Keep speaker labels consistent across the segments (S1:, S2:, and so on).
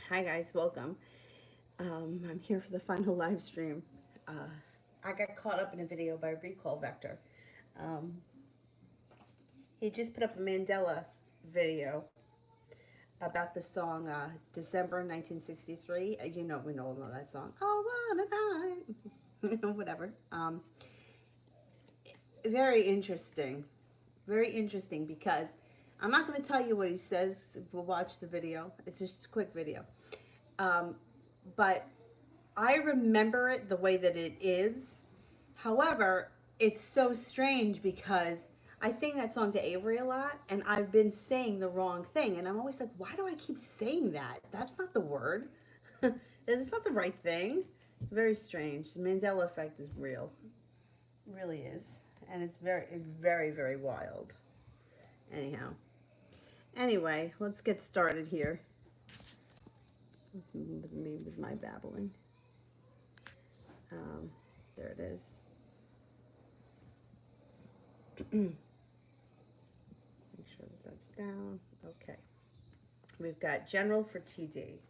S1: Hi guys, welcome. I'm here for the final live stream. I got caught up in a video by Recall Vector. Um, he just put up a Mandela video about the song December 1963. We all know that song. Oh, what a time. Whatever. Very interesting. Very interesting because I'm not going to tell you what he says. We'll watch the video. It's just a quick video. Um, but I remember it the way that it is. However, it's so strange because I sing that song to Avery a lot and I've been saying the wrong thing. And I'm always like, why do I keep saying that? That's not the word. It's not the right thing. It's very strange. The Mandela effect is real. It really is. And it's very, very, very wild. Anyhow. Anyway, let's get started here with my babbling. Um, there it is. Make sure that that's down. Okay. We've got general for TD.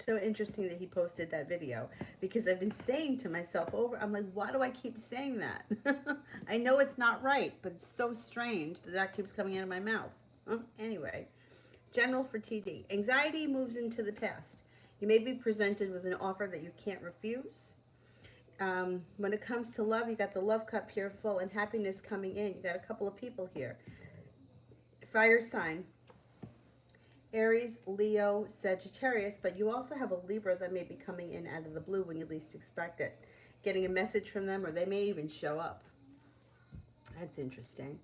S1: So interesting that he posted that video because I've been saying to myself over, I'm like, why do I keep saying that? I know it's not right, but it's so strange that that keeps coming out of my mouth. Anyway, general for TD. Anxiety moves into the past. You may be presented with an offer that you can't refuse. When it comes to love, you got the love cup here full and happiness coming in. You got a couple of people here. Fire sign. Aries, Leo, Sagittarius, but you also have a Libra that may be coming in out of the blue when you least expect it. Getting a message from them, or they may even show up. That's interesting.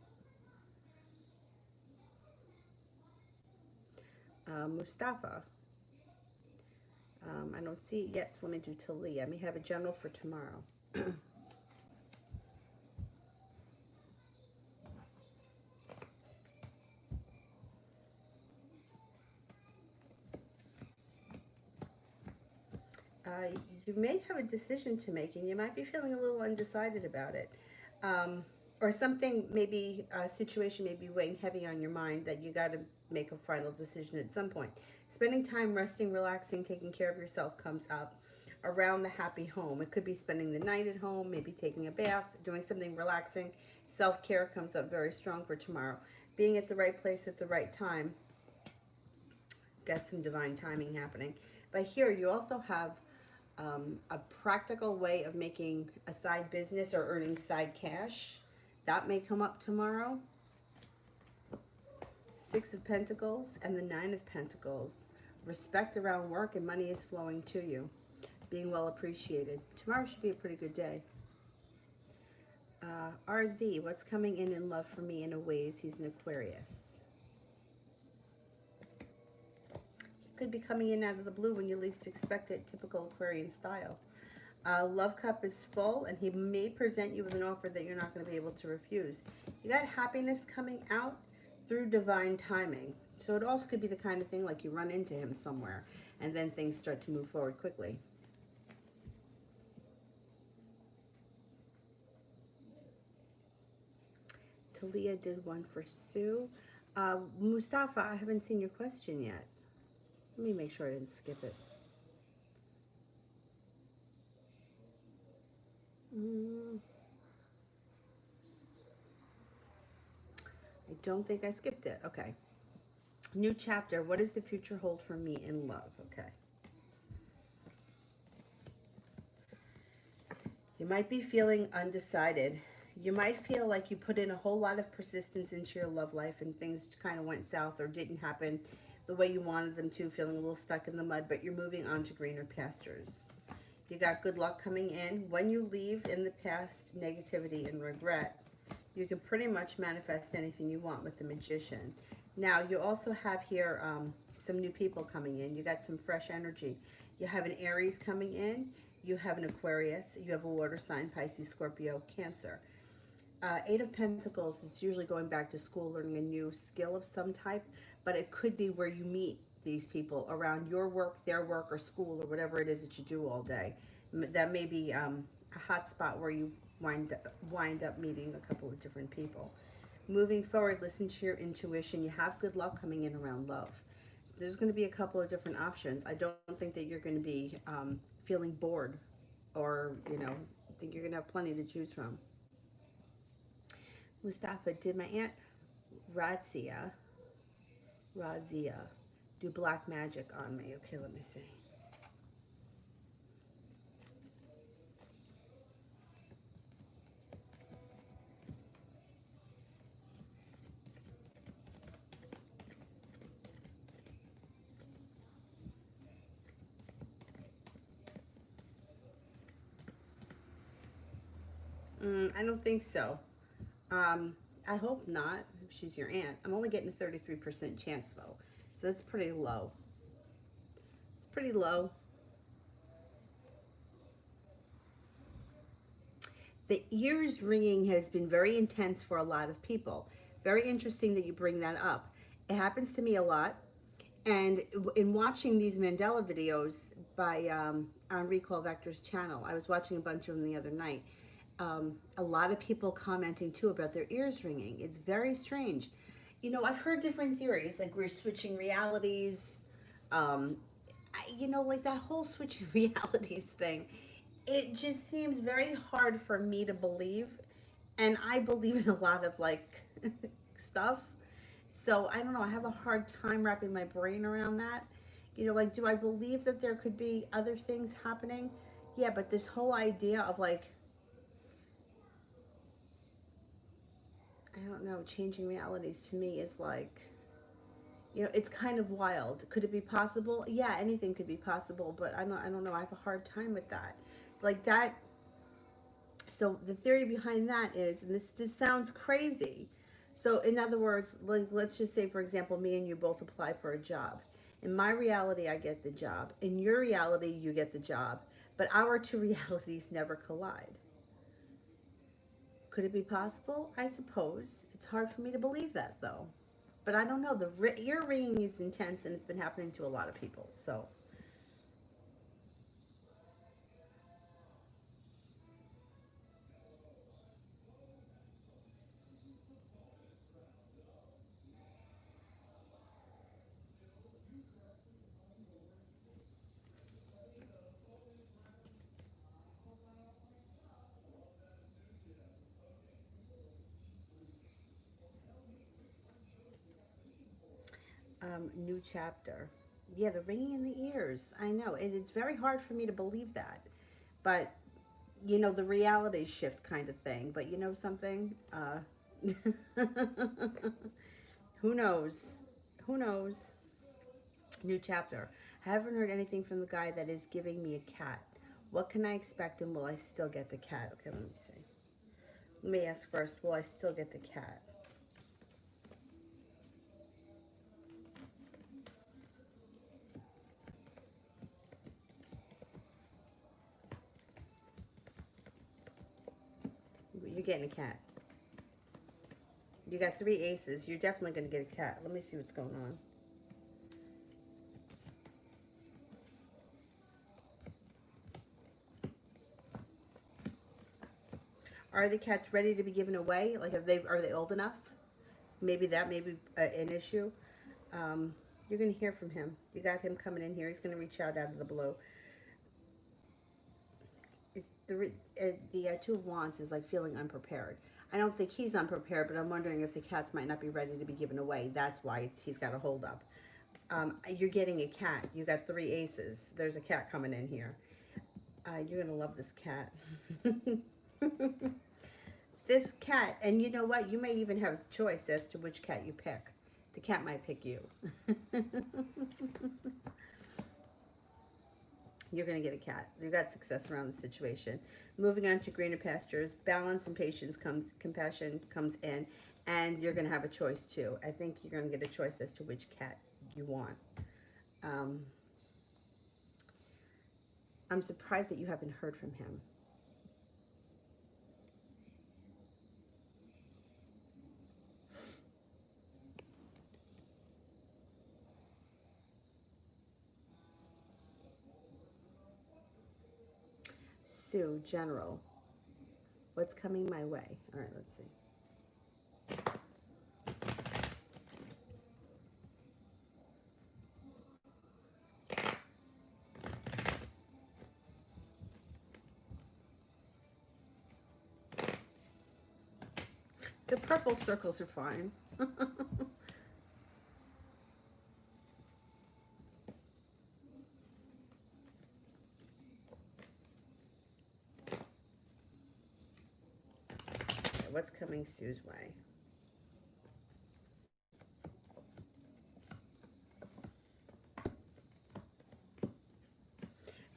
S1: Mustafa. I don't see it yet, so let me do Talia. I may have a general for tomorrow. You may have a decision to make, and you might be feeling a little undecided about it. Or something, maybe a situation may be weighing heavy on your mind that you got to make a final decision at some point. Spending time resting, relaxing, taking care of yourself comes up around the happy home. It could be spending the night at home, maybe taking a bath, doing something relaxing. Self-care comes up very strong for tomorrow. Being at the right place at the right time. Got some divine timing happening. But here you also have a practical way of making a side business or earning side cash. That may come up tomorrow. Six of Pentacles and the Nine of Pentacles. Respect around work and money is flowing to you. Being well appreciated. Tomorrow should be a pretty good day. RZ, what's coming in love for me in a ways? He's an Aquarius. He could be coming in out of the blue when you least expect it, typical Aquarian style. Love cup is full, and he may present you with an offer that you're not going to be able to refuse. You got happiness coming out through divine timing. So it also could be the kind of thing like you run into him somewhere, and then things start to move forward quickly. Talia did one for Sue. Mustafa, I haven't seen your question yet. Let me make sure I didn't skip it. I don't think I skipped it. Okay. New chapter. What does the future hold for me in love? Okay. You might be feeling undecided. You might feel like you put in a whole lot of persistence into your love life and things kind of went south or didn't happen the way you wanted them to, feeling a little stuck in the mud, but you're moving on to greener pastures. You got good luck coming in. When you leave in the past negativity and regret, you can pretty much manifest anything you want with the Magician. Now, you also have here some new people coming in. You got some fresh energy. You have an Aries coming in. You have an Aquarius. You have a water sign, Pisces, Scorpio, Cancer. Eight of Pentacles is usually going back to school, learning a new skill of some type, but it could be where you meet these people around your work, their work, or school, or whatever it is that you do all day. That may be a hot spot where you wind up meeting a couple of different people. Moving forward, listen to your intuition. You have good luck coming in around love. So there's going to be a couple of different options. I don't think that you're going to be feeling bored, or, I think you're going to have plenty to choose from. Mustafa, did my Aunt Razia do black magic on me? Okay, let me see. I don't think so. I hope not. If she's your aunt. I'm only getting a 33% chance though. So that's pretty low. It's pretty low. The ears ringing has been very intense for a lot of people. Very interesting that you bring that up. It happens to me a lot. And in watching these Mandela videos by on Recall Vector's channel, I was watching a bunch of them the other night. A lot of people commenting too about their ears ringing. It's very strange. I've heard different theories, like we're switching realities. Like that whole switching realities thing. It just seems very hard for me to believe. And I believe in a lot of like stuff. So I don't know. I have a hard time wrapping my brain around that. Like, do I believe that there could be other things happening? Yeah, but this whole idea of like, I don't know, changing realities to me is like, it's kind of wild. Could it be possible? Yeah, anything could be possible, but I don't know. I have a hard time with that. Like that. So the theory behind that is, and this sounds crazy. So in other words, like, let's just say, for example, me and you both apply for a job. In my reality, I get the job. In your reality, you get the job. But our two realities never collide. Could it be possible? I suppose. It's hard for me to believe that, though. But I don't know. The ear ringing is intense, and it's been happening to a lot of people. So, new chapter. Yeah, the ringing in the ears. I know. And it's very hard for me to believe that. But, the reality shift kind of thing. But you know something? Who knows? Who knows? New chapter. I haven't heard anything from the guy that is giving me a cat. What can I expect, and will I still get the cat? Okay, let me see. Let me ask first, will I still get the cat? You're getting a cat. You got 3 aces. You're definitely going to get a cat. Let me see what's going on. Are the cats ready to be given away? Like, are they old enough? Maybe that may be an issue. You're going to hear from him. You got him coming in here. He's going to reach out of the blue. The Two of Wands is like feeling unprepared. I don't think he's unprepared, but I'm wondering if the cats might not be ready to be given away. That's why he's got a hold up. You're getting a cat. You got 3 aces. There's a cat coming in here. You're going to love this cat. This cat, and you know what? You may even have a choice as to which cat you pick. The cat might pick you. You're going to get a cat. You got success around the situation. Moving on to greener pastures, balance and patience compassion comes in, and you're going to have a choice too. I think you're going to get a choice as to which cat you want. I'm surprised that you haven't heard from him. Sue, general. What's coming my way? All right, let's see. The purple circles are fine. What's coming Sue's way?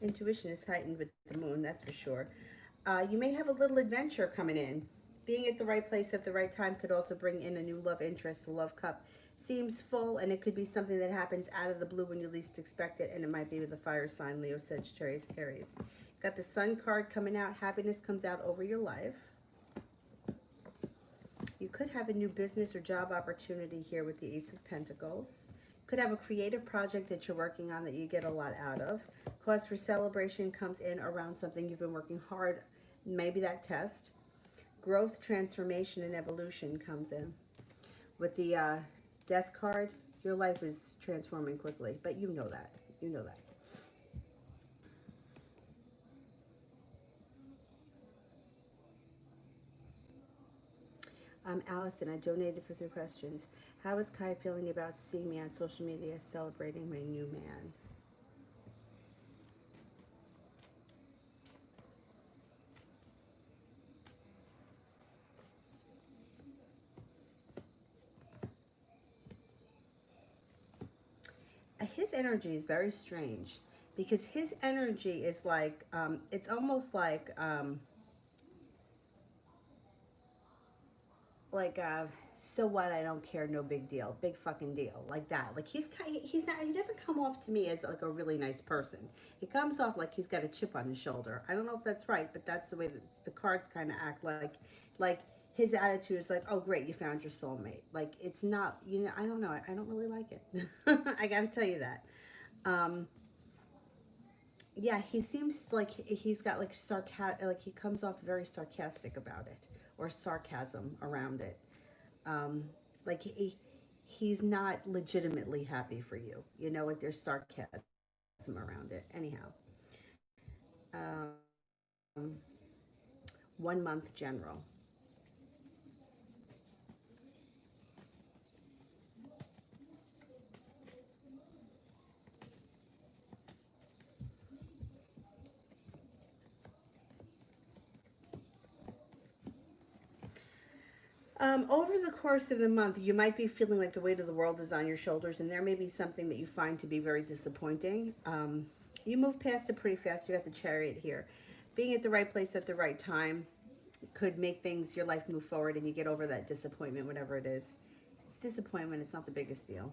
S1: Intuition is heightened with the moon, that's for sure. You may have a little adventure coming in. Being at the right place at the right time could also bring in a new love interest. The love cup seems full, and it could be something that happens out of the blue when you least expect it, and it might be with a fire sign, Leo, Sagittarius, Aries. Got the Sun card coming out. Happiness comes out over your life. You could have a new business or job opportunity here with the Ace of Pentacles. Could have a creative project that you're working on that you get a lot out of. Cause for celebration comes in around something you've been working hard, maybe that test. Growth, transformation, and evolution comes in. With the Death card, your life is transforming quickly, but you know that. You know that. Allison, I donated for 3 questions. How is Kai feeling about seeing me on social media celebrating my new man? His energy is very strange because his energy is like, it's almost like so what, I don't care, no big deal, big fucking deal, like that. Like he's not, he doesn't come off to me as like a really nice person. He comes off like he's got a chip on his shoulder. I don't know if that's right, but that's the way that the cards kind of act. Like his attitude is like, oh great, you found your soulmate. Like it's not, you know, I don't know, I don't really like it. I gotta tell you that. Yeah, he seems like he's got like like he comes off very sarcastic about it, or sarcasm around it. Like he's not legitimately happy for you, you know, like there's sarcasm around it. Anyhow, um, 1 month general. Over the course of the month, you might be feeling like the weight of the world is on your shoulders, and there may be something that you find to be very disappointing. You move past it pretty fast. You got the Chariot here. Being at the right place at the right time could make things, your life move forward, and you get over that disappointment, whatever it is. It's disappointment. It's not the biggest deal.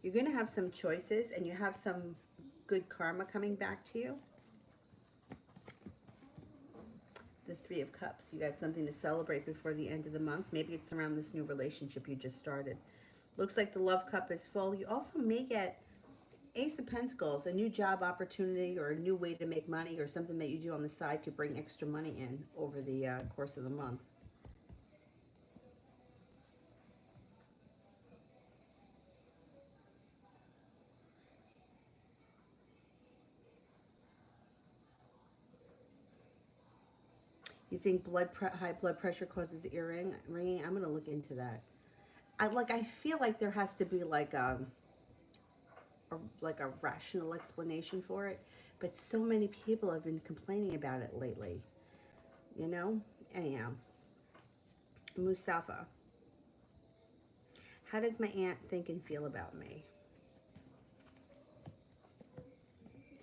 S1: You're going to have some choices, and you have some good karma coming back to you. The 3 of Cups. You got something to celebrate before the end of the month. Maybe it's around this new relationship you just started. Looks like the love cup is full. You also may get Ace of Pentacles, a new job opportunity or a new way to make money, or something that you do on the side could bring extra money in over the course of the month. You think high blood pressure causes ear ringing? I'm going to look into that. I feel like there has to be like a rational explanation for it, but so many people have been complaining about it lately. You know? Anyhow, Mustafa. How does my aunt think and feel about me?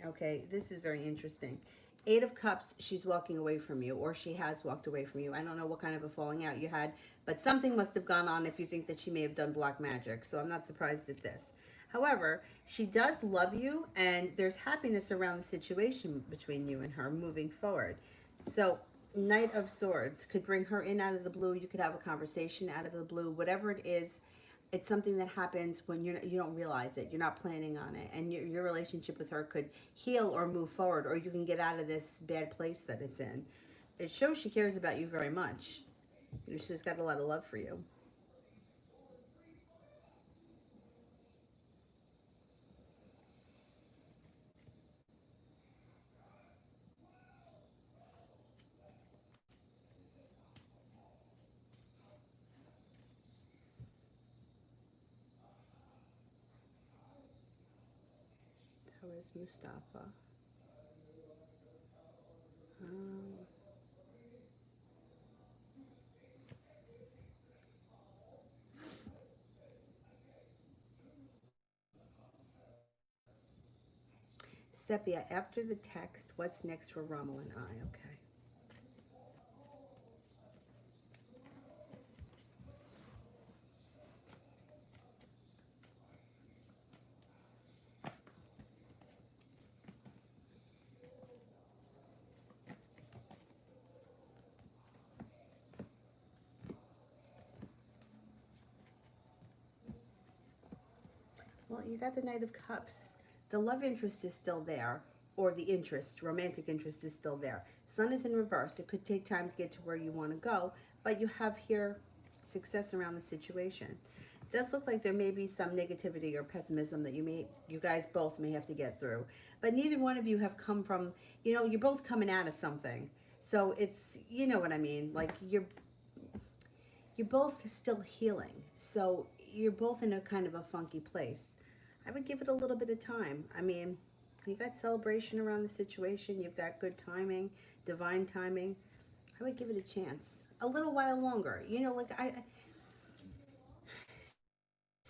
S1: Okay, this is very interesting. 8 of Cups, she's walking away from you, or she has walked away from you. I don't know what kind of a falling out you had, but something must have gone on if you think that she may have done black magic, so I'm not surprised at this. However, she does love you, and there's happiness around the situation between you and her moving forward. So, Knight of Swords could bring her in out of the blue. You could have a conversation out of the blue. Whatever it is, It's something that happens when you don't realize it. You're not planning on it, and your relationship with her could heal or move forward, or you can get out of this bad place that it's in. It shows she cares about you very much. She's got a lot of love for you. That was Mustafa. Um, Sepia, after the text, what's next for Rommel and I? Okay. Well, you got the Knight of Cups. The love interest is still there, or the interest, romantic interest is still there. Sun is in reverse. It could take time to get to where you want to go, but you have here success around the situation. It does look like there may be some negativity or pessimism that you guys both may have to get through. But neither one of you have come from, you're both coming out of something. So it's, you know what I mean? Like you're both still healing. So you're both in a kind of a funky place. I would give it a little bit of time. I mean, you got celebration around the situation. You've got good timing, divine timing. I would give it a chance. A little while longer. Like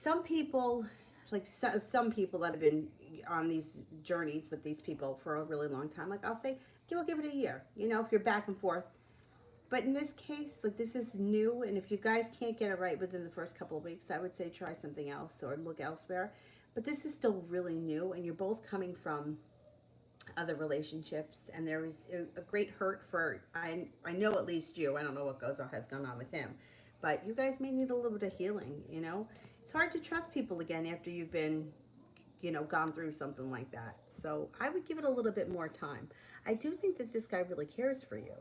S1: some people, like some people that have been on these journeys with these people for a really long time, like I'll say, we'll give it a year. If you're back and forth. But in this case, like this is new, and if you guys can't get it right within the first couple of weeks, I would say try something else or look elsewhere. But this is still really new, and you're both coming from other relationships, and there was a great hurt for I know at least you. I don't know what has gone on with him, but you guys may need a little bit of healing. It's hard to trust people again after you've been gone through something like that. So I would give it a little bit more time. I do think that this guy really cares for you.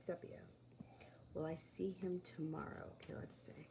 S1: Sepia. Will I see him tomorrow? Okay, let's see.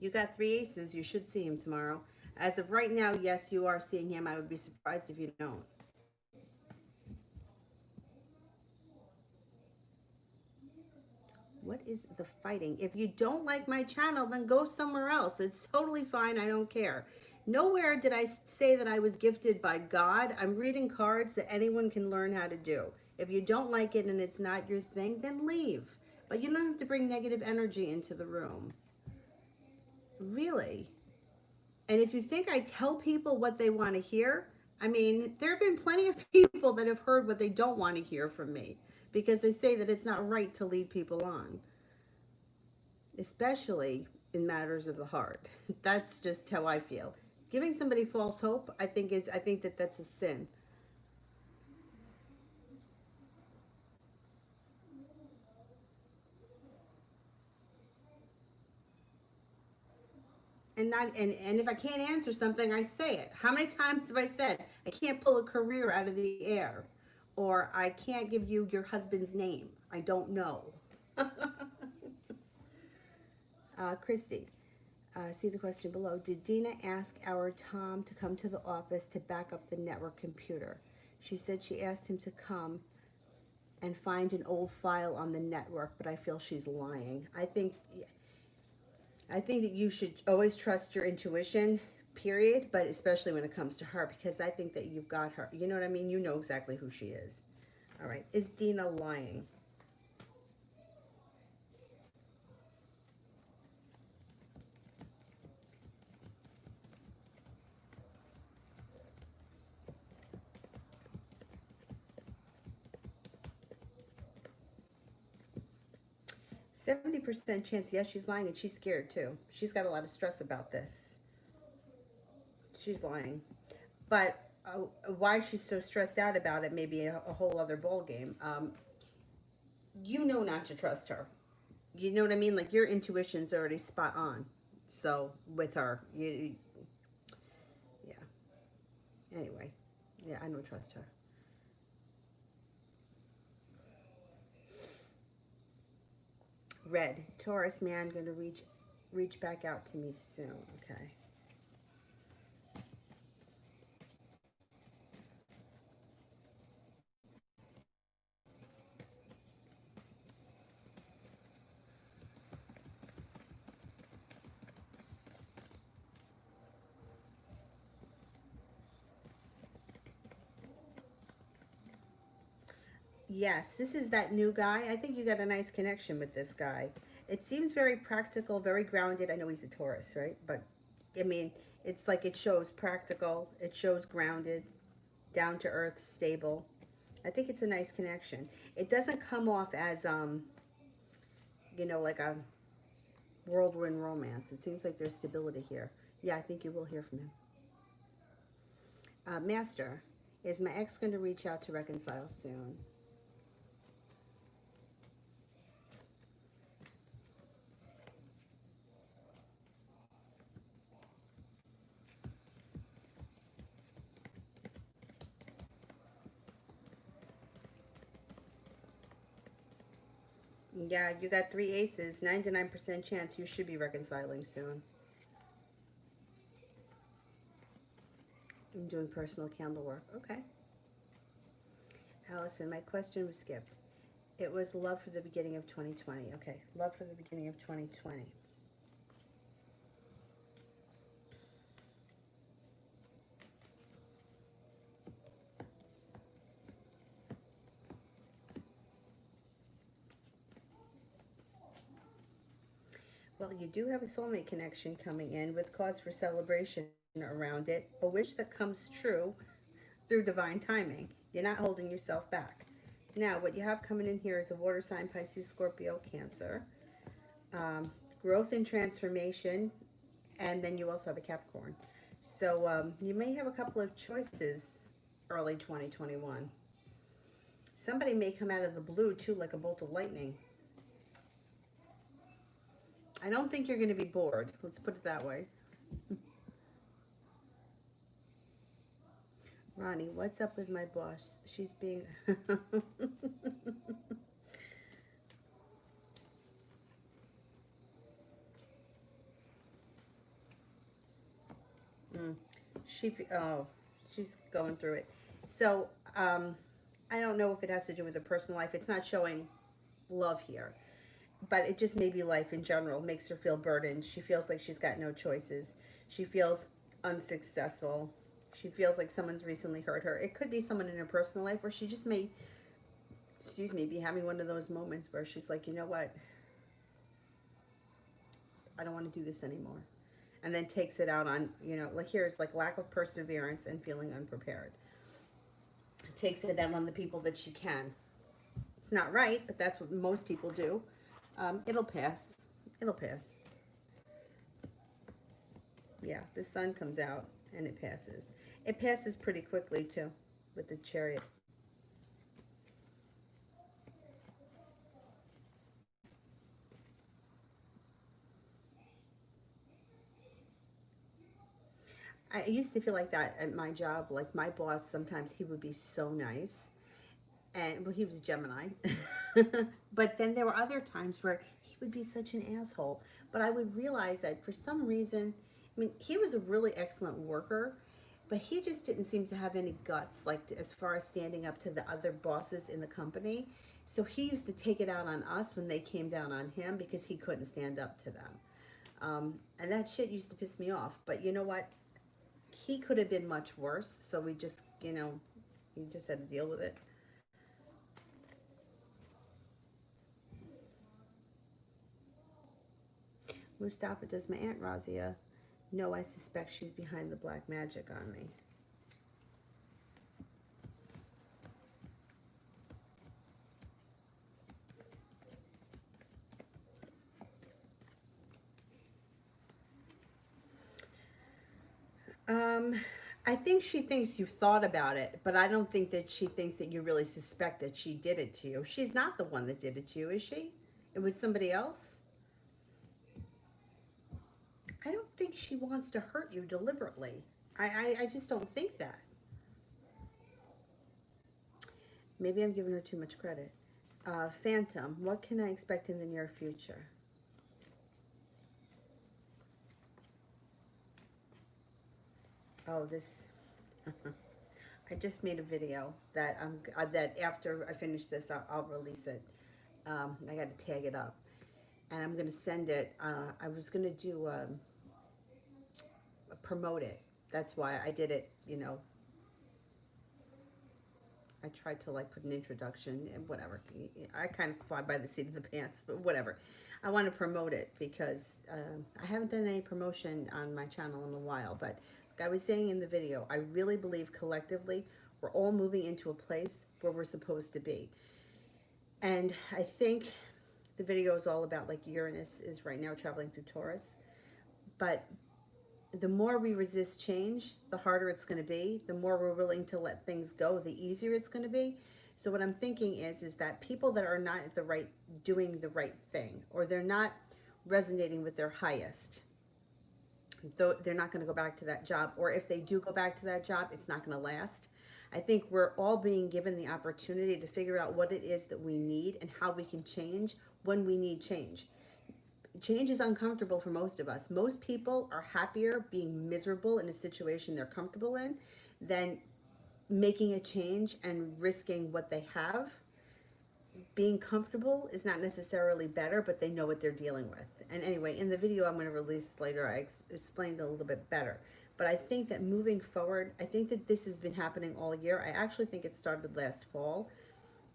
S1: You got three aces. You should see him tomorrow. As of right now, yes, you are seeing him. I would be surprised if you don't. What is the fighting? If you don't like my channel, then go somewhere else. It's totally fine. I don't care. Nowhere did I say that I was gifted by God. I'm reading cards that anyone can learn how to do. If you don't like it and it's not your thing, then leave. But you don't have to bring negative energy into the room. Really. And if you think I tell people what they want to hear, I mean, there have been plenty of people that have heard what they don't want to hear from me because they say that it's not right to lead people on, especially in matters of the heart. That's just how I feel. Giving somebody false hope, I think that that's a sin. And if I can't answer something, I say it. How many times have I said I can't pull a career out of the air, or I can't give you your husband's name? I don't know. Christy, see the question below. Did Dina ask our Tom to come to the office to back up the network computer? She said she asked him to come and find an old file on the network, but I feel she's lying. I think that you should always trust your intuition, period, but especially when it comes to her, because I think that you've got her. You know what I mean? You know exactly who she is. All right. Is Dina lying? 70% chance, yes, she's lying, and she's scared too. She's got a lot of stress about this. She's lying. But why she's so stressed out about it may be a whole other ball game. You know not to trust her. You know what I mean? Like, your intuition's already spot on. So with her, yeah. Anyway, yeah, I don't trust her. Red, Taurus man going to reach back out to me soon. Okay. Yes, this is that new guy. I think you got a nice connection with this guy. It seems very practical, very grounded. I know he's a Taurus, right? But I mean, it's like it shows practical, it shows grounded, down to earth, stable. I think it's a nice connection. It doesn't come off as like a whirlwind romance. It seems like there's stability here. Yeah, I think you will hear from him. Master, is my ex going to reach out to reconcile soon? Yeah, you got three aces. 99% chance you should be reconciling soon. I'm doing personal candle work. Okay. Allison, my question was skipped. It was love for the beginning of 2020. Okay, love for the beginning of 2020. Well, you do have a soulmate connection coming in with cause for celebration around it. A wish that comes true through divine timing. You're not holding yourself back. Now, what you have coming in here is a water sign, Pisces, Scorpio, Cancer. Growth and transformation. And then you also have a Capricorn. So you may have a couple of choices early 2021. Somebody may come out of the blue, too, like a bolt of lightning. I don't think you're going to be bored. Let's put it that way. Ronnie, what's up with my boss? She's being... she's going through it. So, I don't know if it has to do with her personal life. It's not showing love here. But it just may be life in general. Makes her feel burdened. She feels like she's got no choices. She feels unsuccessful. She feels like someone's recently hurt her. It could be someone in her personal life, or she just may, excuse me, be having one of those moments where she's like, you know what? I don't want to do this anymore. And then takes it out on, like here's like lack of perseverance and feeling unprepared. Takes it out on the people that she can. It's not right, but that's what most people do. It'll pass. It'll pass. Yeah, the sun comes out and it passes. It passes pretty quickly too with the Chariot. I used to feel like that at my job. Like my boss, sometimes he would be so nice. And well, he was a Gemini. But then there were other times where he would be such an asshole. But I would realize that for some reason, I mean, he was a really excellent worker, but he just didn't seem to have any guts, like as far as standing up to the other bosses in the company. So he used to take it out on us when they came down on him because he couldn't stand up to them. And that shit used to piss me off. But you know what? He could have been much worse. So we just, he just had to deal with it. Mustafa, does my Aunt Razia know I suspect she's behind the black magic on me? Um, I think she thinks you've thought about it, but I don't think that she thinks that you really suspect that she did it to you. She's not the one that did it to you, is she? It was somebody else? I don't think she wants to hurt you deliberately. I just don't think that. Maybe I'm giving her too much credit. Phantom, what can I expect in the near future? Oh, this. I just made a video that that after I finish this, I'll release it. I got to tag it up, and I'm gonna send it. I was gonna do promote it. That's why I did it. I tried to like put an introduction and whatever. I kind of fly by the seat of the pants, but whatever. I want to promote it because I haven't done any promotion on my channel in a while. But like I was saying in the video, I really believe collectively we're all moving into a place where we're supposed to be. And I think the video is all about like Uranus is right now traveling through Taurus. But the more we resist change, the harder it's going to be. The more we're willing to let things go, the easier it's going to be. So what I'm thinking is that people that are not at the right, doing the right thing, or they're not resonating with their highest, though they're not going to go back to that job. Or if they do go back to that job, it's not going to last. I think we're all being given the opportunity to figure out what it is that we need and how we can change when we need change. Change is uncomfortable for most of us. Most people are happier being miserable in a situation they're comfortable in than making a change and risking what they have. Being comfortable is not necessarily better, but they know what they're dealing with. And anyway, in the video I'm going to release later, I explained a little bit better. But I think that moving forward, I think that this has been happening all year. I actually think it started last fall,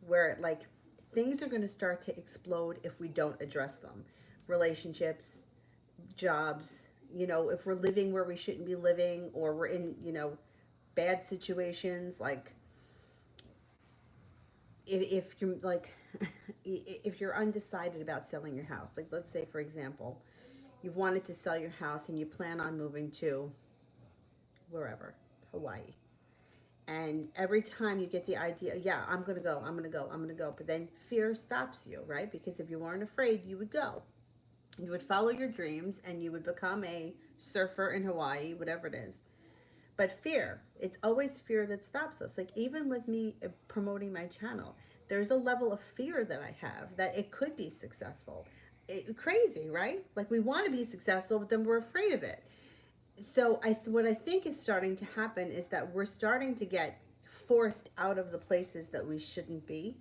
S1: where like things are going to start to explode if we don't address them. Relationships, jobs, if we're living where we shouldn't be living, or we're in, bad situations, like if you're like, if you're undecided about selling your house, like let's say, for example, you've wanted to sell your house and you plan on moving to wherever, Hawaii. And every time you get the idea, yeah, I'm going to go, I'm going to go, I'm going to go. But then fear stops you, right? Because if you weren't afraid, you would go. You would follow your dreams and you would become a surfer in Hawaii, whatever it is. But fear, it's always fear that stops us. Like even with me promoting my channel, there's a level of fear that I have that it could be successful. Crazy, right? Like we want to be successful, but then we're afraid of it. So what I think is starting to happen is that we're starting to get forced out of the places that we shouldn't be.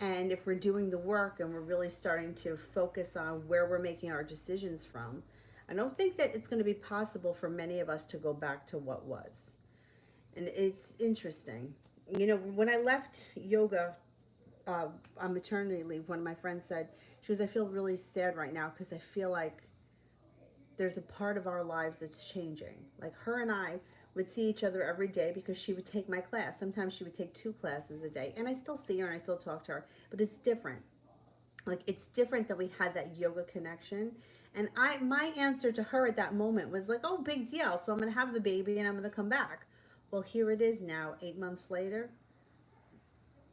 S1: And if we're doing the work and we're really starting to focus on where we're making our decisions from, I don't think that it's going to be possible for many of us to go back to what was. And it's interesting. When I left yoga on maternity leave, one of my friends said, she goes, I feel really sad right now because I feel like there's a part of our lives that's changing. Like her and I would see each other every day because she would take my class. Sometimes she would take 2 classes a day. And I still see her and I still talk to her. But it's different. Like it's different that we had that yoga connection. And my answer to her at that moment was like, oh, big deal. So I'm going to have the baby and I'm going to come back. Well, here it is now, 8 months later.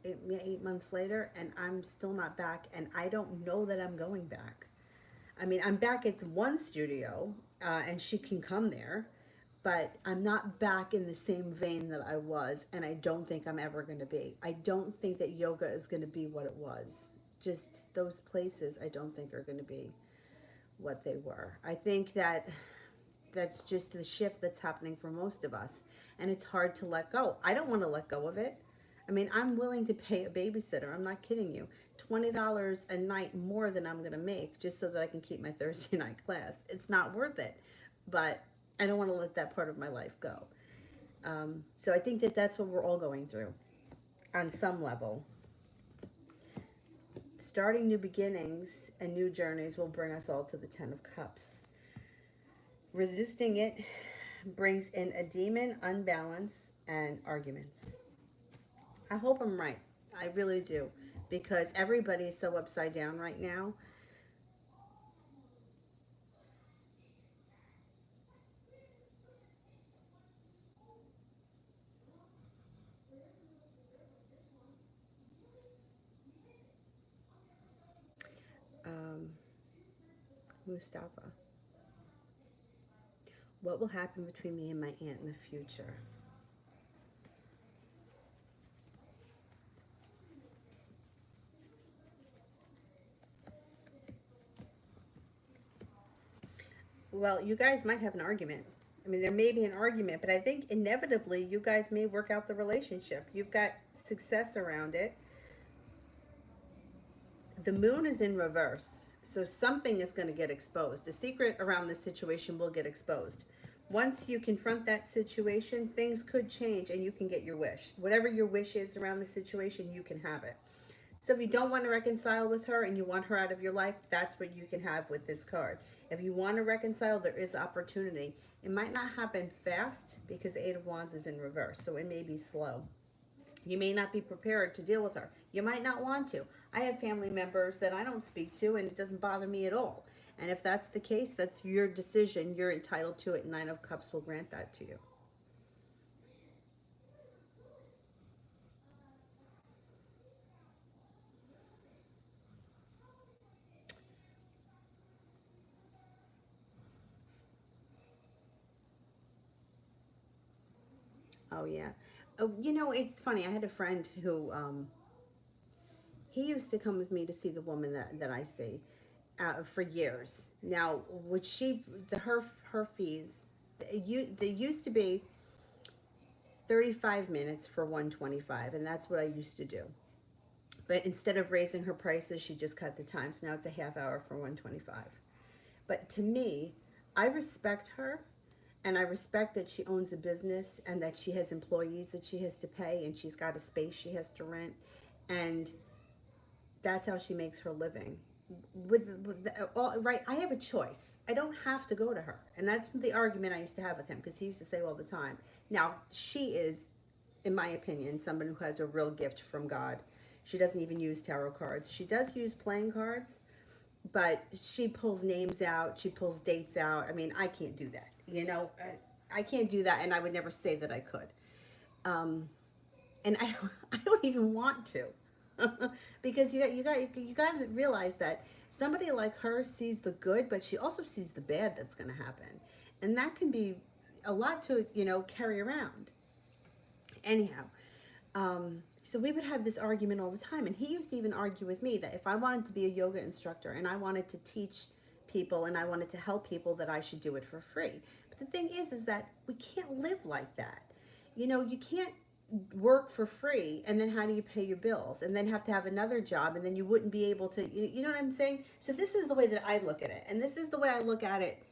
S1: 8 months later, and I'm still not back. And I don't know that I'm going back. I mean, I'm back at the one studio, and she can come there, but I'm not back in the same vein that I was, and I don't think I'm ever going to be. I don't think that yoga is going to be what it was. just those places I don't think are going to be what they were. I think that that's just the shift that's happening for most of us. And it's hard to let go. I don't want to let go of it. I mean, I'm willing to pay a babysitter. I'm not kidding you. $20 a night more than I'm going to make just so that I can keep my Thursday night class. It's not worth it. But I don't want to let that part of my life go. So I think that that's what we're all going through on some level. Starting new beginnings and new journeys will bring us all to the Ten of Cups. Resisting it brings in a demon, unbalance, and arguments. I hope I'm right. I really do. Because everybody is so upside down right now. Um, Mustafa. What will happen between me and my aunt in the future? Well, you guys might have an argument. I mean, there may be an argument, but I think inevitably you guys may work out the relationship. You've got success around it. The moon is in reverse, so something is going to get exposed. The secret around this situation will get exposed. Once you confront that situation, things could change and you can get your wish. Whatever your wish is around the situation, you can have it. So if you don't want to reconcile with her and you want her out of your life, that's what you can have with this card. If you want to reconcile, there is opportunity. It might not happen fast because the Eight of Wands is in reverse, so it may be slow. You may not be prepared to deal with her. You might not want to. I have family members that I don't speak to and it doesn't bother me at all. And if that's the case, that's your decision. You're entitled to it. Nine of Cups will grant that to you. Oh, yeah. Oh, you know, it's funny. I had a friend who, he used to come with me to see the woman that I see for years. Now, would she, her fees, they used to be 35 minutes for 125, and that's what I used to do. But instead of raising her prices, she just cut the time. So now it's a half hour for 125. But to me, I respect her and I respect that she owns a business and that she has employees that she has to pay and she's got a space she has to rent. And that's how she makes her living. Right, I have a choice. I don't have to go to her. And that's the argument I used to have with him because he used to say all the time. Now, she is, in my opinion, someone who has a real gift from God. She doesn't even use tarot cards. She does use playing cards, but she pulls names out. She pulls dates out. I mean, I can't do that. You know, I can't do that, and I would never say that I could. Um, and I don't even want to. Because you got to realize that somebody like her sees the good, but she also sees the bad that's going to happen, and that can be a lot to carry around. Anyhow, so we would have this argument all the time, and he used to even argue with me that if I wanted to be a yoga instructor and I wanted to teach people and I wanted to help people, that I should do it for free. But the thing is that we can't live like that. You can't work for free and then how do you pay your bills and then have to have another job and then you wouldn't be able to, you know what I'm saying? So this is the way that I look at it, and this is the way I look at it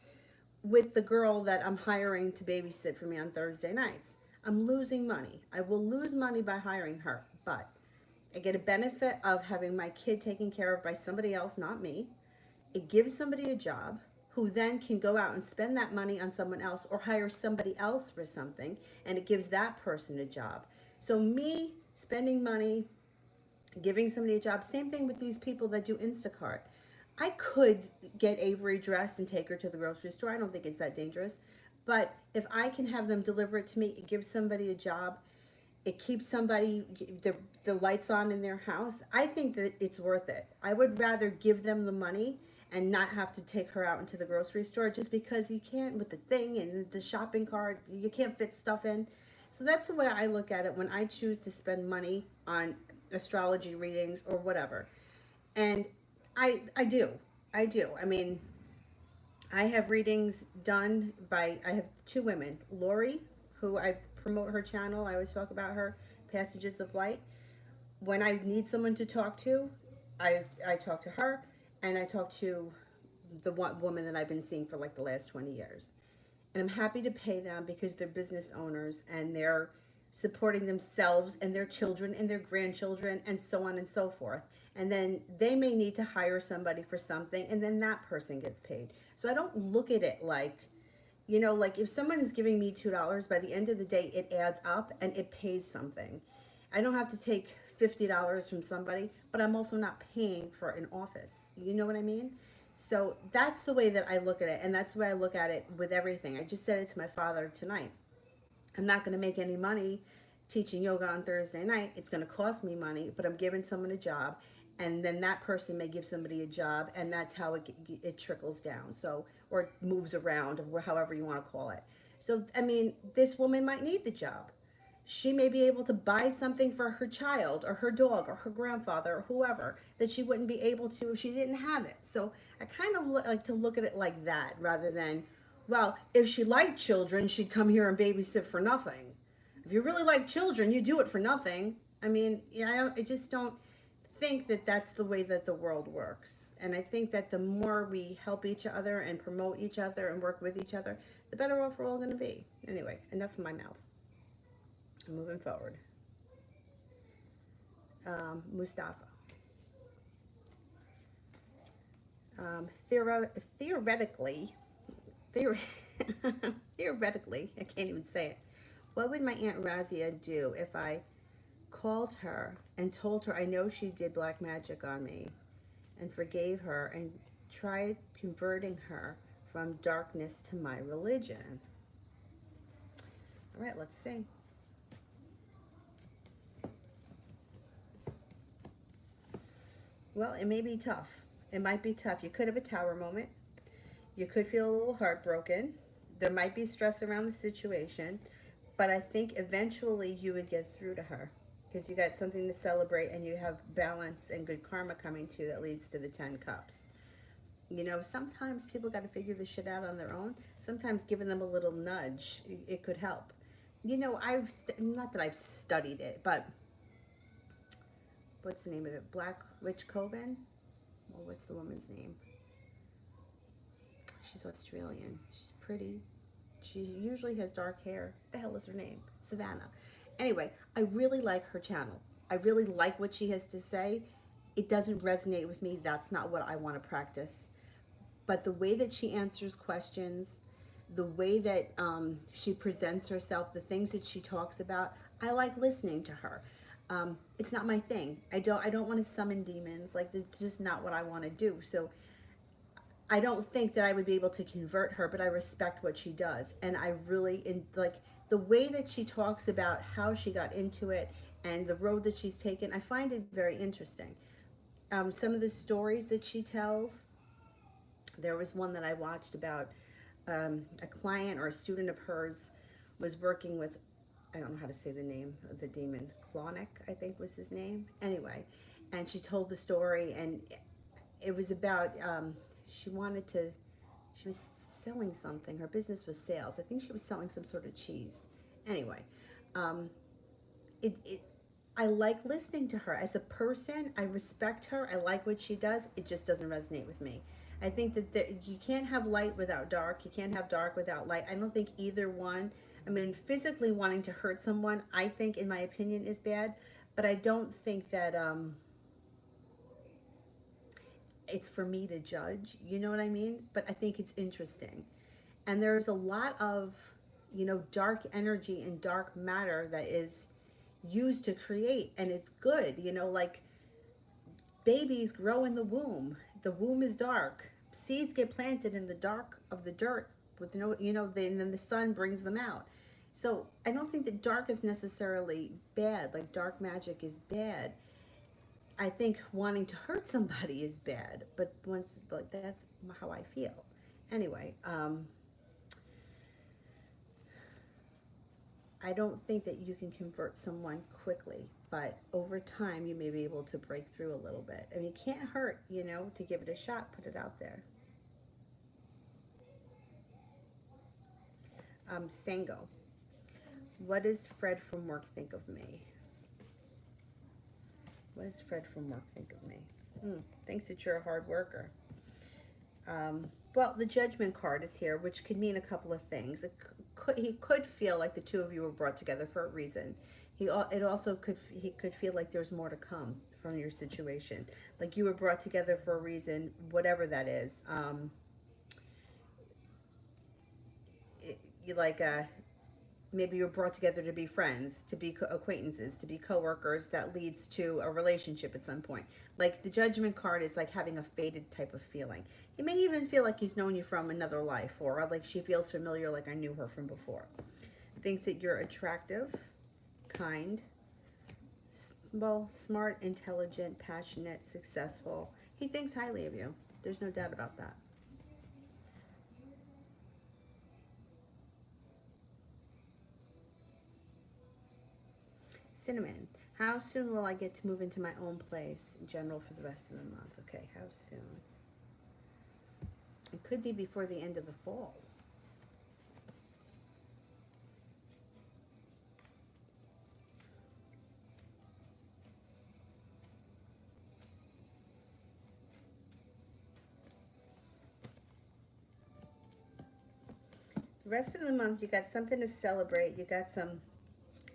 S1: with the girl that I'm hiring to babysit for me on Thursday nights. I'm losing money. I will lose money by hiring her, but I get a benefit of having my kid taken care of by somebody else, not me. It gives somebody a job who then can go out and spend that money on someone else or hire somebody else for something, and it gives that person a job. So me spending money, giving somebody a job, same thing with these people that do Instacart. I could get Avery dressed and take her to the grocery store. I don't think it's that dangerous. But if I can have them deliver it to me, it gives somebody a job. It keeps somebody, the lights on in their house. I think that it's worth it. I would rather give them the money and not have to take her out into the grocery store, just because you can't with the thing and the shopping cart, you can't fit stuff in. So that's the way I look at it when I choose to spend money on astrology readings or whatever. And I do. I do. I mean, I have readings done by, I have two women, Lori, who I promote her channel. I always talk about her, Passages of Light. When I need someone to talk to, I talk to her, and I talk to the one woman that I've been seeing for like the last 20 years. And I'm happy to pay them because they're business owners and they're supporting themselves and their children and their grandchildren and so on and so forth. And then they may need to hire somebody for something, and then that person gets paid. So I don't look at it like, you know, like if someone is giving me $2, by the end of the day, it adds up and it pays something. I don't have to take $50 from somebody, but I'm also not paying for an office. You know what I mean? So that's the way that I look at it, and that's the way I look at it with everything. I just said it to my father tonight. I'm not going to make any money teaching yoga on Thursday night. It's going to cost me money, but I'm giving someone a job, and then that person may give somebody a job, and that's how it trickles down. So, or it moves around, or however you want to call it. So, I mean, this woman might need the job. She may be able to buy something for her child or her dog or her grandfather or whoever that she wouldn't be able to if she didn't have it. So I kind of like to look at it like that rather than, well, if she liked children, she'd come here and babysit for nothing. If you really like children, you do it for nothing. I mean, yeah, I just don't think that that's the way that the world works. And I think that the more we help each other and promote each other and work with each other, the better off we're all going to be. Anyway, enough of my mouth. Moving forward. Mustafa. Theoretically, theor- theoretically, I can't even say it. What would my Aunt Razia do if I called her and told her I know she did black magic on me and forgave her and tried converting her from darkness to my religion? All right, let's see. Well, it may be tough. It might be tough. You could have a tower moment. You could feel a little heartbroken. There might be stress around the situation, but I think eventually you would get through to her because you got something to celebrate and you have balance and good karma coming to you that leads to the 10 cups. You know, sometimes people got to figure this shit out on their own. Sometimes giving them a little nudge, it could help. You know, not that I've studied it, but what's the name of it? Black Witch Coven? Well, what's the woman's name? She's Australian. She's pretty. She usually has dark hair. What the hell is her name? Savannah. Anyway, I really like her channel. I really like what she has to say. It doesn't resonate with me. That's not what I want to practice. But the way that she answers questions, the way that she presents herself, the things that she talks about, I like listening to her. It's not my thing. I don't want to summon demons. Like, it's just not what I want to do. So I don't think that I would be able to convert her, but I respect what she does. And I really, like, the way that she talks about how she got into it and the road that she's taken, I find it very interesting. Some of the stories that she tells, there was one that I watched about a client or a student of hers was working with, I don't know how to say the name of the demon, Clonic, I think was his name. Anyway, and she told the story, and it was about, she wanted to, she was selling something. Her business was sales. I think she was selling some sort of cheese. Anyway, um, it I like listening to her as a person. I respect her. I like what she does. It just doesn't resonate with me. I think that you can't have light without dark. You can't have dark without light. I don't think either one. I mean, physically wanting to hurt someone, I think, in my opinion, is bad. But I don't think that it's for me to judge. You know what I mean? But I think it's interesting. And there's a lot of, you know, dark energy and dark matter that is used to create, and it's good. You know, like babies grow in the womb. The womb is dark. Seeds get planted in the dark of the dirt with no, you know, and then the sun brings them out. So I don't think that dark is necessarily bad, like dark magic is bad. I think wanting to hurt somebody is bad, but once, like, that's how I feel. Anyway, I don't think that you can convert someone quickly. but over time you may be able to break through a little bit. I mean, it can't hurt, you know, to give it a shot, put it out there. Sango, what does Fred from work think of me? What does Fred from work think of me? Thinks that you're a hard worker. Well, the Judgment card is here, which could mean a couple of things. He could feel like the two of you were brought together for a reason. He could feel like there's more to come from your situation. Like you were brought together for a reason, whatever that is. You like maybe you're brought together to be friends, to be acquaintances, to be coworkers. That leads to a relationship at some point. Like the Judgment card is like having a faded type of feeling. He may even feel like he's known you from another life, or like she feels familiar, like I knew her from before. Thinks that you're attractive, kind, well, smart, intelligent, passionate, successful. He thinks highly of you. There's no doubt about that. Cinnamon, how soon will I get to move into my own place in general for the rest of the month? Okay, how soon? It could be before the end of the fall. The rest of the month, you got something to celebrate.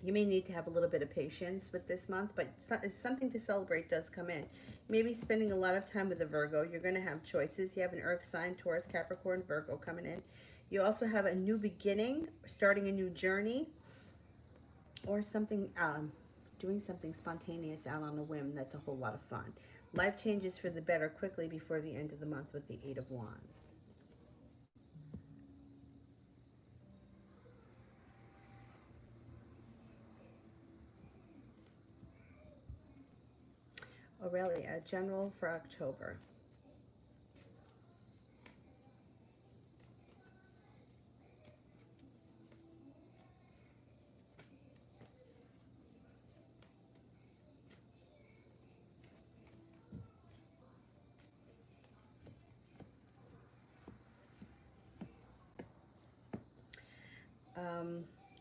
S1: You may need to have a little bit of patience with this month, but something to celebrate does come in. Maybe spending a lot of time with a Virgo. You're going to have choices. You have an earth sign, Taurus, Capricorn, Virgo coming in. You also have a new beginning, starting a new journey, or something, doing something spontaneous out on a whim. That's a whole lot of fun. Life changes for the better quickly before the end of the month with the Eight of Wands. Aurelia, general for October.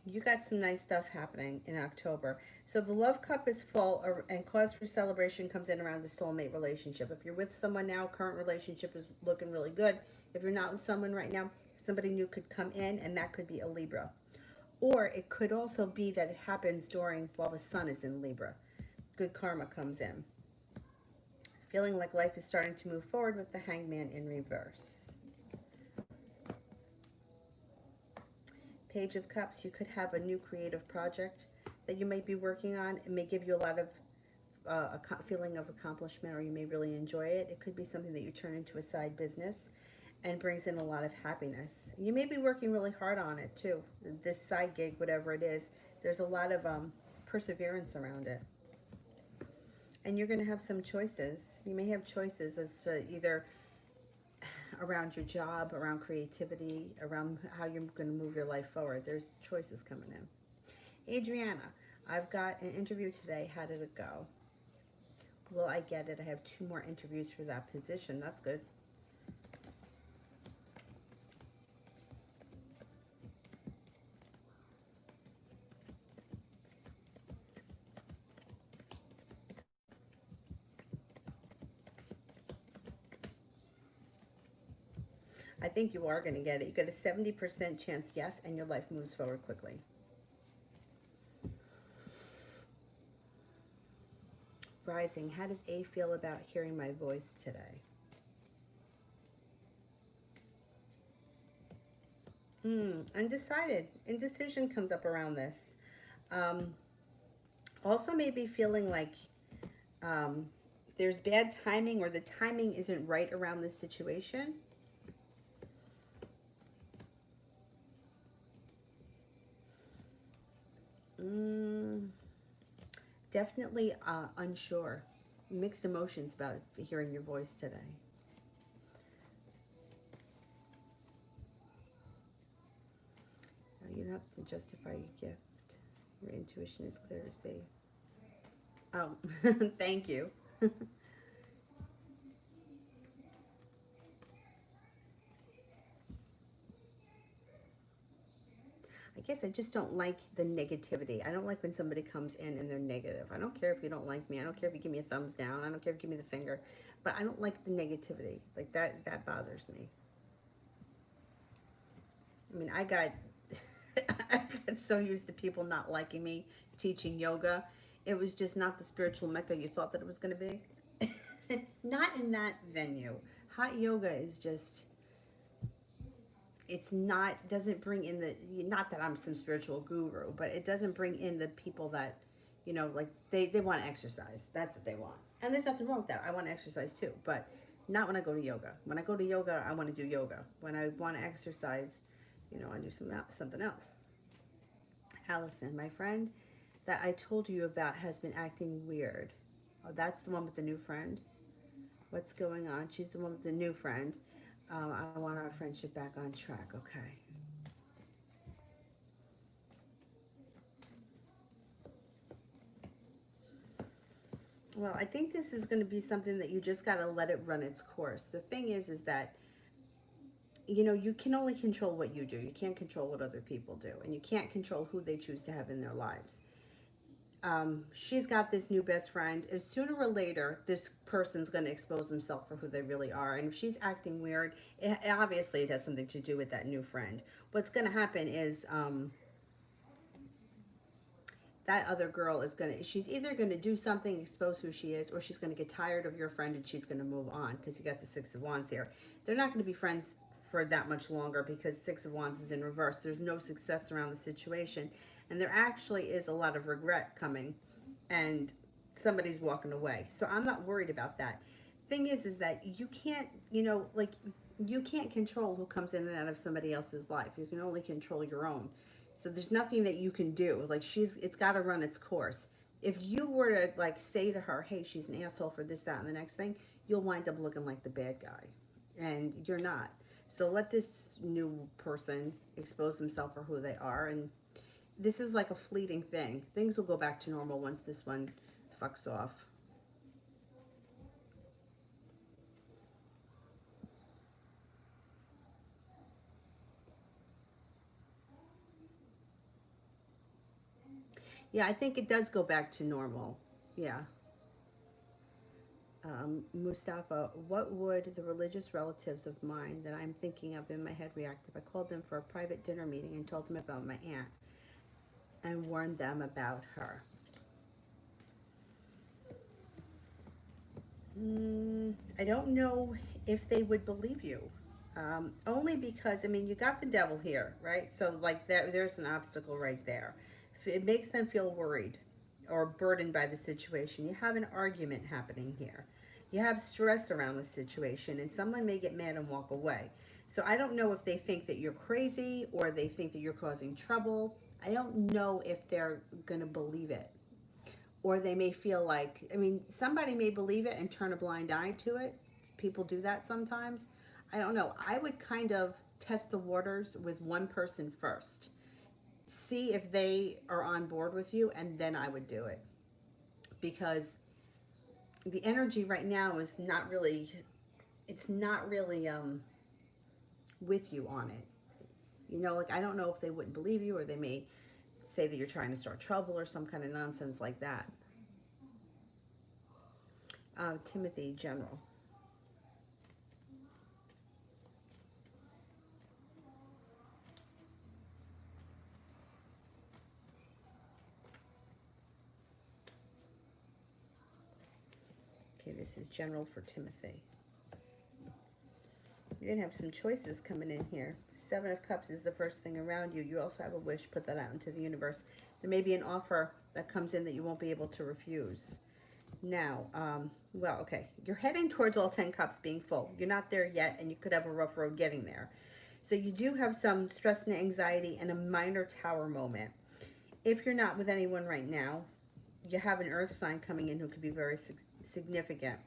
S1: You got some nice stuff happening in October. So the love cup is full, and cause for celebration comes in around the soulmate relationship. If you're with someone now, current relationship is looking really good. If you're not with someone right now, somebody new could come in, and that could be a Libra. Or it could also be that it happens while the sun is in Libra. Good karma comes in. Feeling like life is starting to move forward with the Hangman in reverse. Page of Cups, you could have a new creative project that you might be working on. It may give you a lot of a feeling of accomplishment, or you may really enjoy it. It could be something that you turn into a side business and brings in a lot of happiness. You may be working really hard on it too. This side gig, whatever it is, there's a lot of perseverance around it. And you're going to have some choices. You may have choices as to either around your job, around creativity, around how you're going to move your life forward. There's choices coming in. Adriana, I've got an interview today. How did it go? Will I get it? I have 2 more interviews for that position. That's good. I think you are going to get it. You got a 70% chance yes, and your life moves forward quickly. Rising, how does A feel about hearing my voice today? Undecided. Indecision comes up around this. Also maybe feeling like there's bad timing, or the timing isn't right around this situation. Definitely unsure. Mixed emotions about hearing your voice today. You don't have to justify your gift. Your intuition is clear to see. Oh, thank you. I guess I just don't like the negativity. I don't like when somebody comes in and they're negative. I don't care if you don't like me. I don't care if you give me a thumbs down. I don't care if you give me the finger. But I don't like the negativity. Like that bothers me. I mean, I got I got so used to people not liking me teaching yoga. It was just not the spiritual mecca you thought that it was going to be. Not in that venue. Hot yoga is just, it's not, doesn't bring in the, not that I'm some spiritual guru, but it doesn't bring in the people that, like they want to exercise. That's what they want. And there's nothing wrong with that. I want to exercise too, but not when I go to yoga. When I go to yoga, I want to do yoga. When I want to exercise, I do something else. Allison, my friend that I told you about has been acting weird. Oh, that's the one with the new friend. What's going on? She's the one with the new friend. I want our friendship back on track. Okay. Well, I think this is going to be something that you just got to let it run its course. The thing is that, you can only control what you do. You can't control what other people do. And you can't control who they choose to have in their lives. She's got this new best friend. And sooner or later, this person's going to expose themselves for who they really are. And if she's acting weird, obviously it has something to do with that new friend. What's going to happen is that other girl is she's either going to do something, expose who she is, or she's going to get tired of your friend and she's going to move on, because you got the Six of Wands here. They're not going to be friends for that much longer because Six of Wands is in reverse. There's no success around the situation, and there actually is a lot of regret coming, and somebody's walking away. So I'm not worried about that. Thing is that you can't, like, you can't control who comes in and out of somebody else's life. You can only control your own. So there's nothing that you can do. Like, it's got to run its course. If you were to, like, say to her, hey, she's an asshole for this, that, and the next thing, you'll wind up looking like the bad guy, and you're not. So let this new person expose themselves for who they are, and this is like a fleeting thing. Things will go back to normal once this one fucks off. Yeah, I think it does go back to normal. Yeah. Mustafa, what would the religious relatives of mine that I'm thinking of in my head react if I called them for a private dinner meeting and told them about my aunt and warned them about her? I don't know if they would believe you. Only because, I mean, you got the devil here, right? So, like, there's an obstacle right there. It makes them feel worried or burdened by the situation. You have an argument happening here. You have stress around the situation, and someone may get mad and walk away. So, I don't know if they think that you're crazy or they think that you're causing trouble. I don't know if they're going to believe it, or they may feel like, I mean, somebody may believe it and turn a blind eye to it. People do that sometimes. I don't know. I would kind of test the waters with one person first, see if they are on board with you, and then I would do it, because the energy right now is not really, it's not really with you on it. Like, I don't know if they wouldn't believe you, or they may say that you're trying to start trouble or some kind of nonsense like that. Timothy, general. Okay, this is general for Timothy. You're going to have some choices coming in here. Seven of Cups is the first thing around you. You also have a wish. Put that out into the universe. There may be an offer that comes in that you won't be able to refuse. Now, well, okay. You're heading towards all 10 cups being full. You're not there yet, and you could have a rough road getting there. So you do have some stress and anxiety and a minor tower moment. If you're not with anyone right now, you have an earth sign coming in who could be very significant.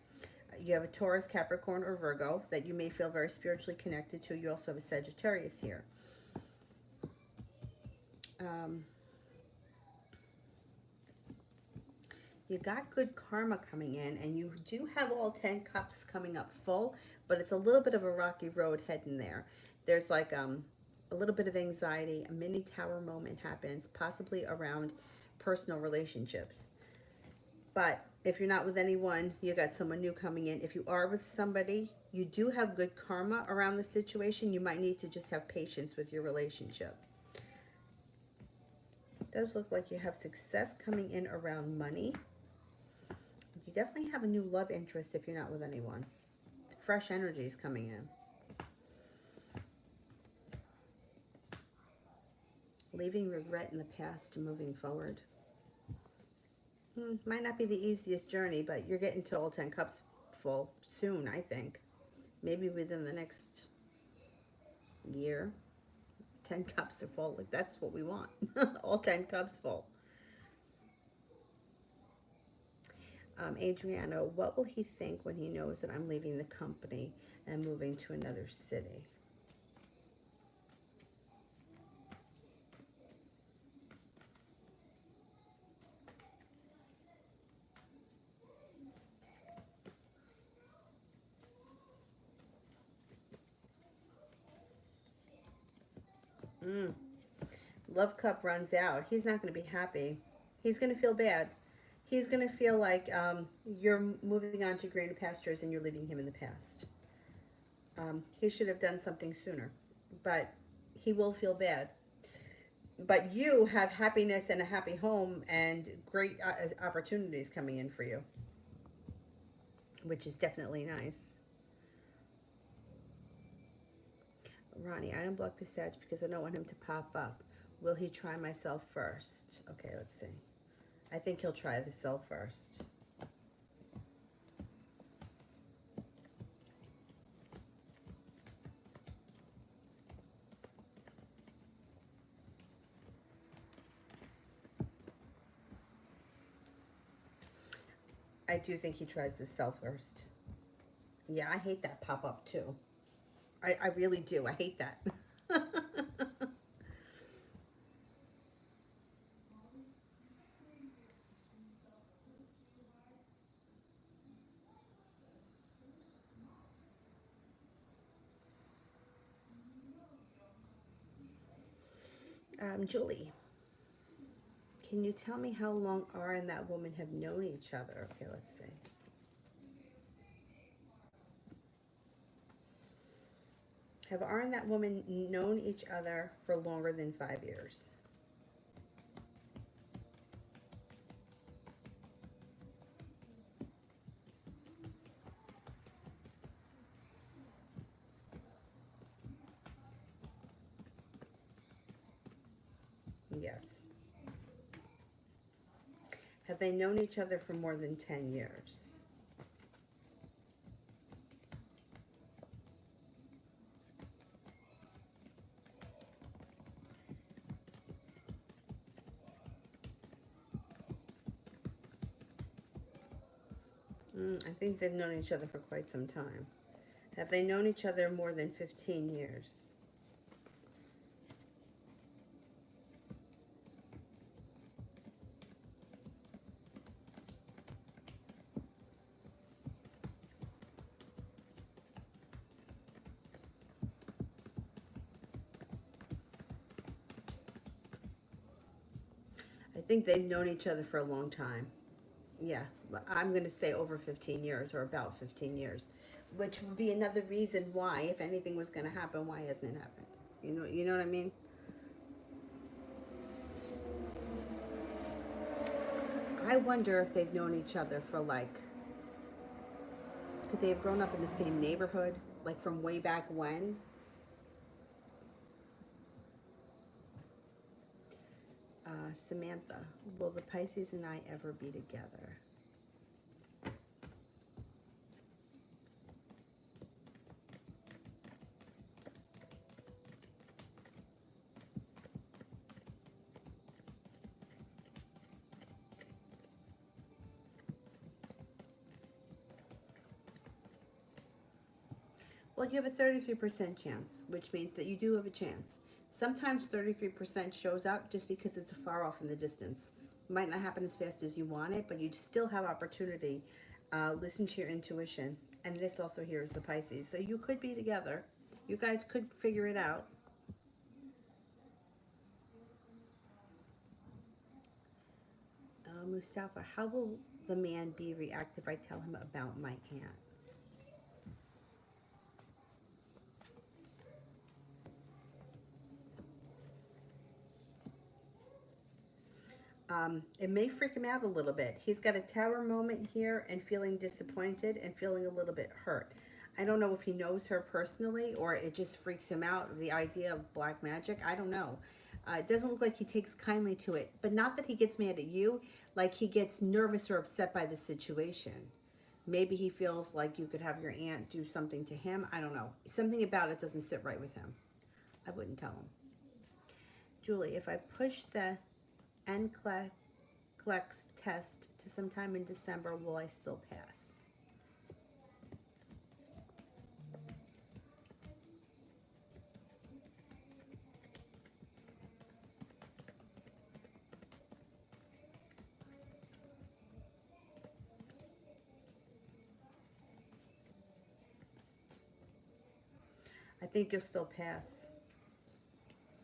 S1: You have a Taurus, Capricorn, or Virgo that you may feel very spiritually connected to. You also have a Sagittarius here. You got good karma coming in, and you do have all 10 cups coming up full, but it's a little bit of a rocky road heading there. There's like a little bit of anxiety, a mini tower moment happens, possibly around personal relationships. But if you're not with anyone, you got someone new coming in. If you are with somebody, you do have good karma around the situation. You might need to just have patience with your relationship. It does look like you have success coming in around money. You definitely have a new love interest if you're not with anyone. Fresh energy is coming in. Leaving regret in the past and moving forward. Might not be the easiest journey, but you're getting to all 10 cups full soon, I think. Maybe within the next year. 10 cups are full. Like, that's what we want. All 10 cups full. Adriana, what will he think when he knows that I'm leaving the company and moving to another city? Love cup runs out. He's not going to be happy. He's going to feel bad. He's going to feel like you're moving on to greener pastures and you're leaving him in the past. He should have done something sooner, but he will feel bad. But you have happiness and a happy home and great opportunities coming in for you, which is definitely nice. Ronnie, I unblocked the Sag because I don't want him to pop up. Will he try myself first? Okay, let's see. I think he'll try the cell first. I do think he tries the cell first. Yeah, I hate that pop up too. I really do. I hate that. Julie, can you tell me how long R and that woman have known each other? Okay, let's see. Have R and that woman known each other for longer than 5 years? Yes. Have they known each other for more than 10 years? I think they've known each other for quite some time. Have they known each other more than 15 years? I think they've known each other for a long time. Yeah, I'm going to say over 15 years or about 15 years, which would be another reason why, if anything was going to happen, why hasn't it happened? You know what I mean? I wonder if they've known each other for like, could they have grown up in the same neighborhood, like from way back when? Samantha, will the Pisces and I ever be together? Well, you have a 33% chance, which means that you do have a chance. Sometimes 33% shows up just because it's far off in the distance. Might not happen as fast as you want it, but you still have opportunity. Listen to your intuition. And this also here is the Pisces. So you could be together. You guys could figure it out. Mustafa, how will the man be react if I tell him about my aunt? It may freak him out a little bit. He's got a tower moment here and feeling disappointed and feeling a little bit hurt. I don't know if he knows her personally or it just freaks him out, the idea of black magic. I don't know. It doesn't look like he takes kindly to it, but not that he gets mad at you, like he gets nervous or upset by the situation. Maybe he feels like you could have your aunt do something to him. I don't know. Something about it doesn't sit right with him. I wouldn't tell him. Julie, if I push the NCLEX test to sometime in December, will I still pass? I think you'll still pass.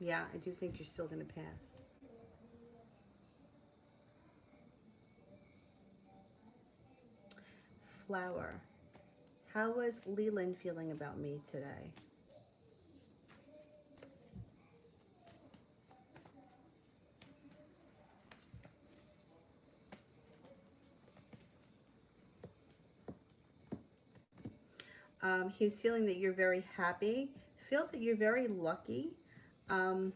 S1: Yeah, I do think you're still going to pass. Flower. How was Leland feeling about me today? He's feeling that you're very happy. Feels that you're very lucky. Um,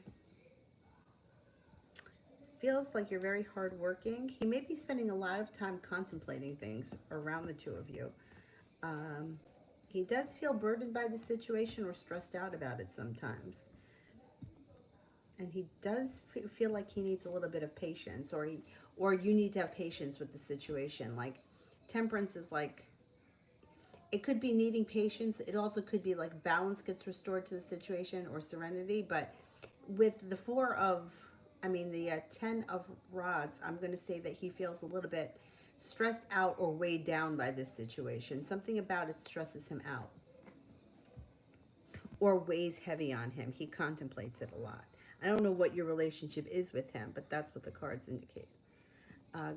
S1: feels like you're very hardworking. He may be spending a lot of time contemplating things around the two of you. He does feel burdened by the situation or stressed out about it sometimes. And he does feel like he needs a little bit of patience, or you need to have patience with the situation. Like temperance is like, it could be needing patience. It also could be like balance gets restored to the situation or serenity. But with the the 10 of rods, I'm going to say that he feels a little bit stressed out or weighed down by this situation. Something about it stresses him out or weighs heavy on him. He contemplates it a lot. I don't know what your relationship is with him, but that's what the cards indicate.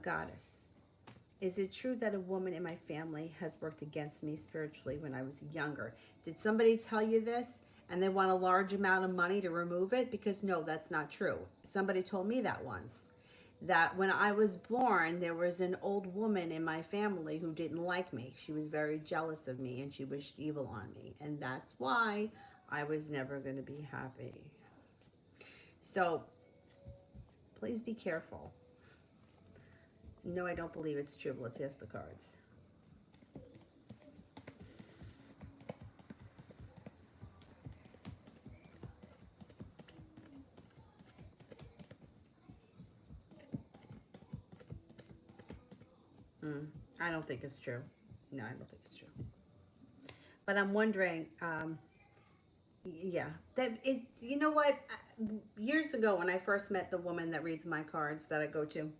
S1: Goddess. Is it true that a woman in my family has worked against me spiritually when I was younger? Did somebody tell you this and they want a large amount of money to remove it? Because no, that's not true. Somebody told me that once. That when I was born, there was an old woman in my family who didn't like me. She was very jealous of me and she wished evil on me. And that's why I was never going to be happy. So please be careful. No, I don't believe it's true. Let's ask the cards. I don't think it's true. No, I don't think it's true. But I'm wondering, yeah, that it. You know what? Years ago, when I first met the woman that reads my cards that I go to,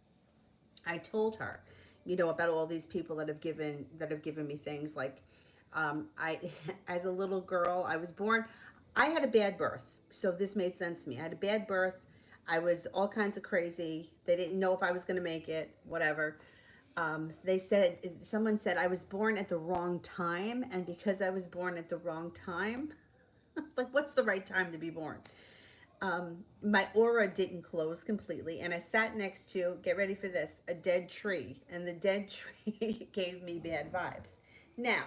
S1: I told her, about all these people that have given me things like, I, as a little girl, I was born. I had a bad birth, so this made sense to me. I had a bad birth. I was all kinds of crazy. They didn't know if I was going to make it. Whatever. Someone said I was born at the wrong time, and because I was born at the wrong time, like what's the right time to be born? My aura didn't close completely, and I sat next to, get ready for this, a dead tree, and the dead tree gave me bad vibes. Now,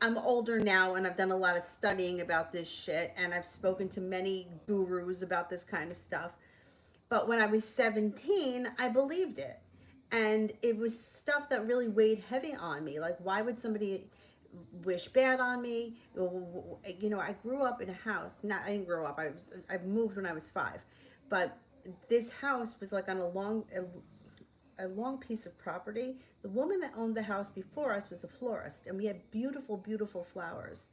S1: I'm older now, and I've done a lot of studying about this shit, and I've spoken to many gurus about this kind of stuff. But when I was 17, I believed it. And it was stuff that really weighed heavy on me. Like, why would somebody wish bad on me? I grew up in a house. I didn't grow up. I moved when I was 5. But this house was like on a long piece of property. The woman that owned the house before us was a florist, and we had beautiful, beautiful flowers.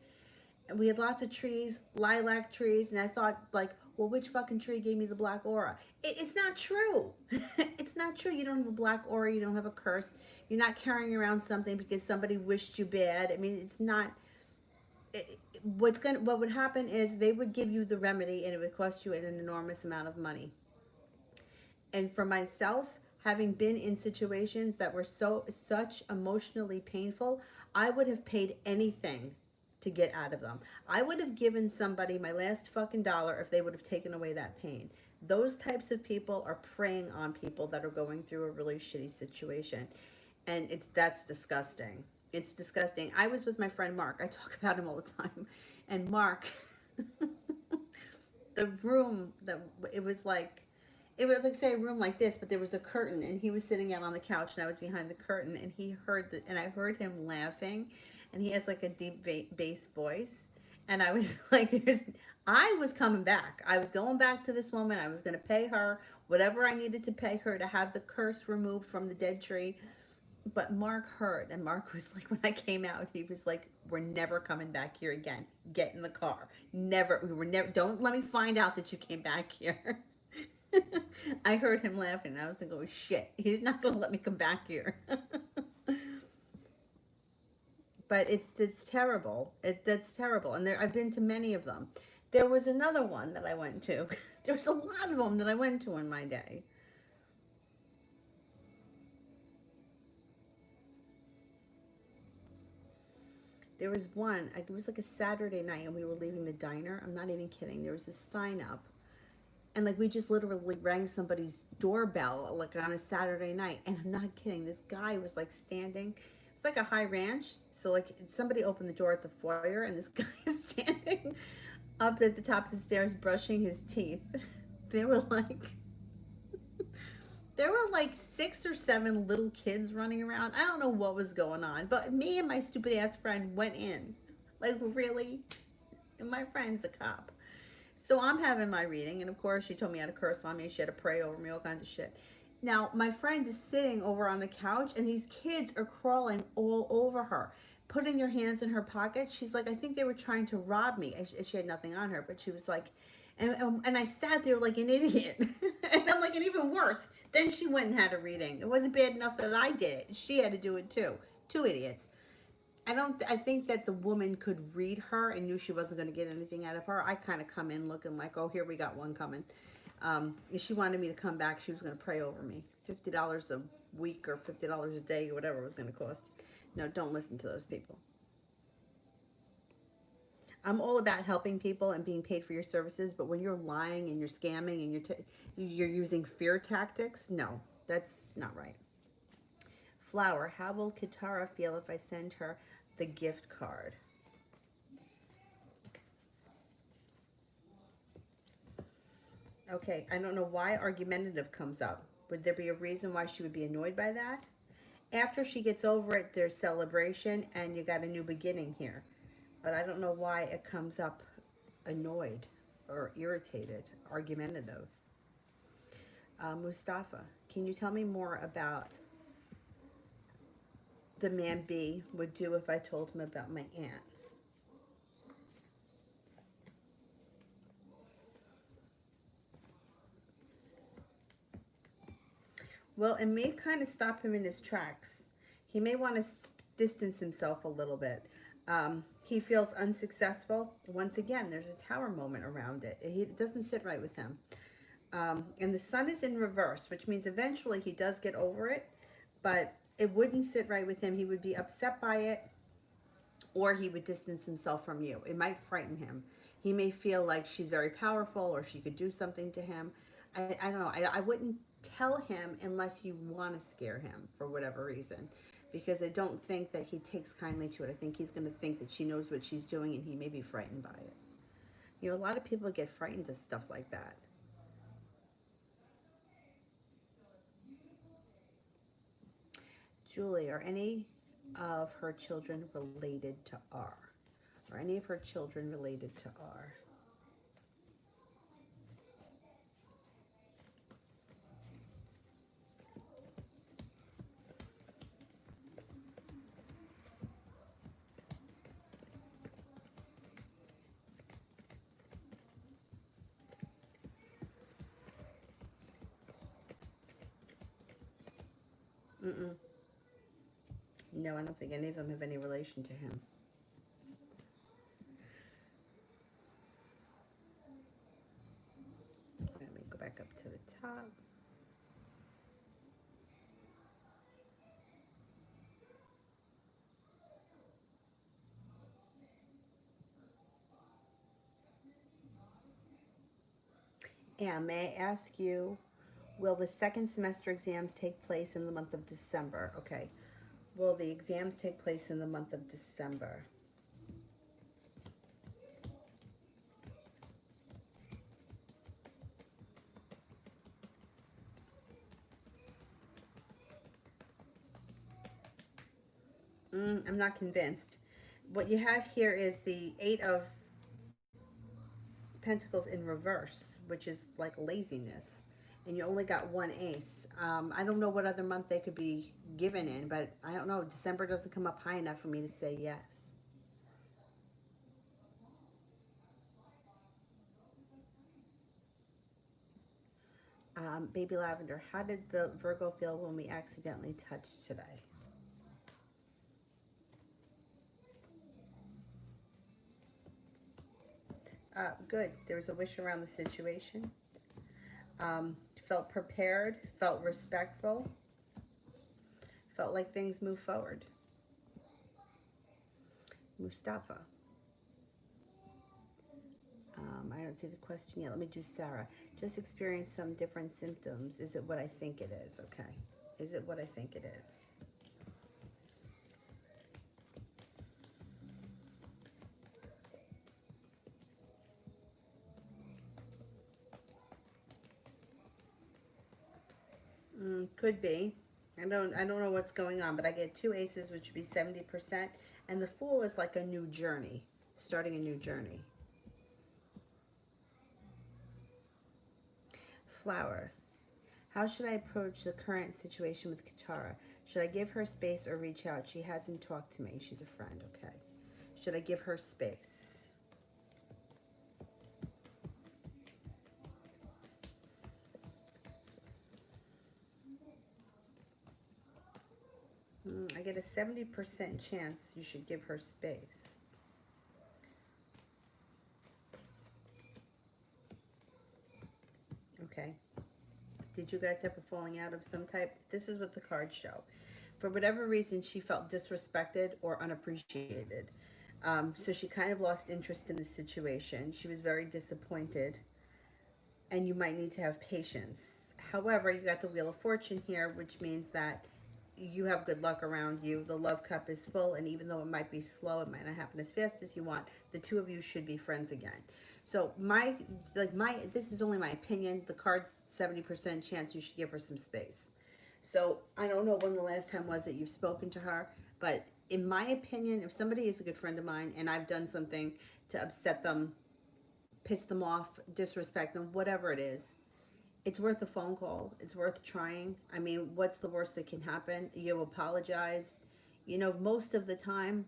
S1: And we had lots of trees, lilac trees, and I thought, like, well, which fucking tree gave me the black aura? It's not true. It's not true. You don't have a black aura. You don't have a curse. You're not carrying around something because somebody wished you bad. I mean, it's not. What would happen is they would give you the remedy and it would cost you an enormous amount of money. And for myself, having been in situations that were such emotionally painful, I would have paid anything to get out of them. I would have given somebody my last fucking dollar if they would have taken away that pain. Those types of people are preying on people that are going through a really shitty situation. And that's disgusting. It's disgusting. I was with my friend Mark. I talk about him all the time. And Mark, the room that it was like, say, a room like this, but there was a curtain, and he was sitting out on the couch, and I was behind the curtain, and and I heard him laughing, and he has like a deep bass voice, and I was like, I was coming back. I was going back to this woman. I was going to pay her whatever I needed to pay her to have the curse removed from the dead tree. But Mark heard, and Mark was like, when I came out, he was like, we're never coming back here again. Get in the car. Don't let me find out that you came back here. I heard him laughing, and I was like, oh shit, he's not going to let me come back here. But it's terrible. That's terrible. And I've been to many of them. There was another one that I went to. There was a lot of them that I went to in my day. There was one, it was like a Saturday night, and we were leaving the diner. I'm not even kidding. There was a sign up, and like we just literally rang somebody's doorbell like on a Saturday night, and I'm not kidding. This guy was like standing. It's like a high ranch, so like somebody opened the door at the foyer, and this guy is standing up at the top of the stairs brushing his teeth. They were like there were like 6 or 7 little kids running around. I don't know what was going on, but me and my stupid ass friend went in. Like, really? And my friend's a cop. So I'm having my reading, and of course she told me how to curse on me. She had to pray over me, all kinds of shit. Now, my friend is sitting over on the couch, and these kids are crawling all over her, putting their hands in her pocket. She's like, I think they were trying to rob me. She had nothing on her, but she was like, and I sat there like an idiot. And I'm like, and even worse, then she went and had a reading. It wasn't bad enough that I did it. She had to do it too. 2 idiots. I think that the woman could read her and knew she wasn't going to get anything out of her. I kind of come in looking like, oh, here we got one coming. If she wanted me to come back, she was going to pray over me. $50 a week or $50 a day or whatever it was going to cost. No, don't listen to those people. I'm all about helping people and being paid for your services, but when you're lying and you're scamming and you're using fear tactics, no, that's not right. Flower, how will Kitara feel if I send her the gift card? Okay, I don't know why argumentative comes up. Would there be a reason why she would be annoyed by that? After she gets over it, there's celebration and you got a new beginning here. But I don't know why it comes up annoyed or irritated, argumentative. Mustafa, can you tell me more about the man B would do if I told him about my aunt? Well, it may kind of stop him in his tracks. He may want to distance himself a little bit. He feels unsuccessful. Once again, there's a tower moment around it. It doesn't sit right with him. And the sun is in reverse, which means eventually he does get over it, but it wouldn't sit right with him. He would be upset by it, or he would distance himself from you. It might frighten him. He may feel like she's very powerful or she could do something to him. I don't know. I wouldn't tell him unless you want to scare him for whatever reason, because I don't think that he takes kindly to it. I think he's going to think that she knows what she's doing and he may be frightened by it. You know, a lot of people get frightened of stuff like that. Julie, are any of her children related to R? Are any of her children related to R? Mm-mm. No, I don't think any of them have any relation to him. Let me go back up to the top. And may I ask you, will the second semester exams take place in the month of December? Okay. Will the exams take place in the month of December? I'm not convinced. What you have here is the Eight of Pentacles in reverse, which is like laziness. And you only got one ace. I don't know what other month they could be given in, but I don't know. December doesn't come up high enough for me to say yes. Baby Lavender, how did the Virgo feel when we accidentally touched today? Good. There was a wish around the situation. Felt prepared, felt respectful, felt like things move forward. Mustafa. I don't see the question yet. Let me do Sarah. Just experience some different symptoms. Is it what I think it is? Okay. Is it what I think it is? Could be. I don't know what's going on, but I get two aces, which would be 70%, and the Fool is like a new journey, starting a new journey. Flower. How should I approach the current situation with Katara? Should I give her space or reach out? She hasn't talked to me. She's a friend, okay. Should I give her space? I get a 70% chance you should give her space. Okay. Did you guys have a falling out of some type? This is what the cards show. For whatever reason, she felt disrespected or unappreciated. So she kind of lost interest in the situation. She was very disappointed, and you might need to have patience. However, you got the Wheel of Fortune here, which means that you have good luck around you. The love cup is full, and even though it might be slow, it might not happen as fast as you want, the two of you should be friends again. So this is only my opinion. The card's 70% chance you should give her some space. So I don't know when the last time was that you've spoken to her, but in my opinion, if somebody is a good friend of mine and I've done something to upset them, piss them off, disrespect them, whatever it is, it's worth a phone call. It's worth trying. I mean, what's the worst that can happen? You apologize. You know, most of the time,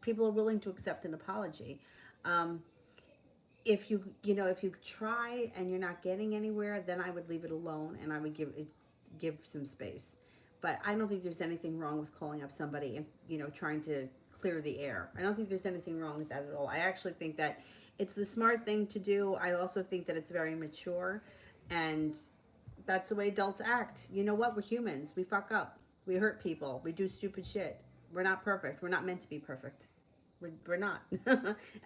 S1: people are willing to accept an apology. Um, if you try and you're not getting anywhere, then I would leave it alone and I would give some space. But I don't think there's anything wrong with calling up somebody and trying to clear the air. I don't think there's anything wrong with that at all. I actually think that it's the smart thing to do. I also think that it's very mature, and that's the way adults act. You know what? We're humans. We fuck up. We hurt people. We do stupid shit. We're not perfect. We're not meant to be perfect. We're not.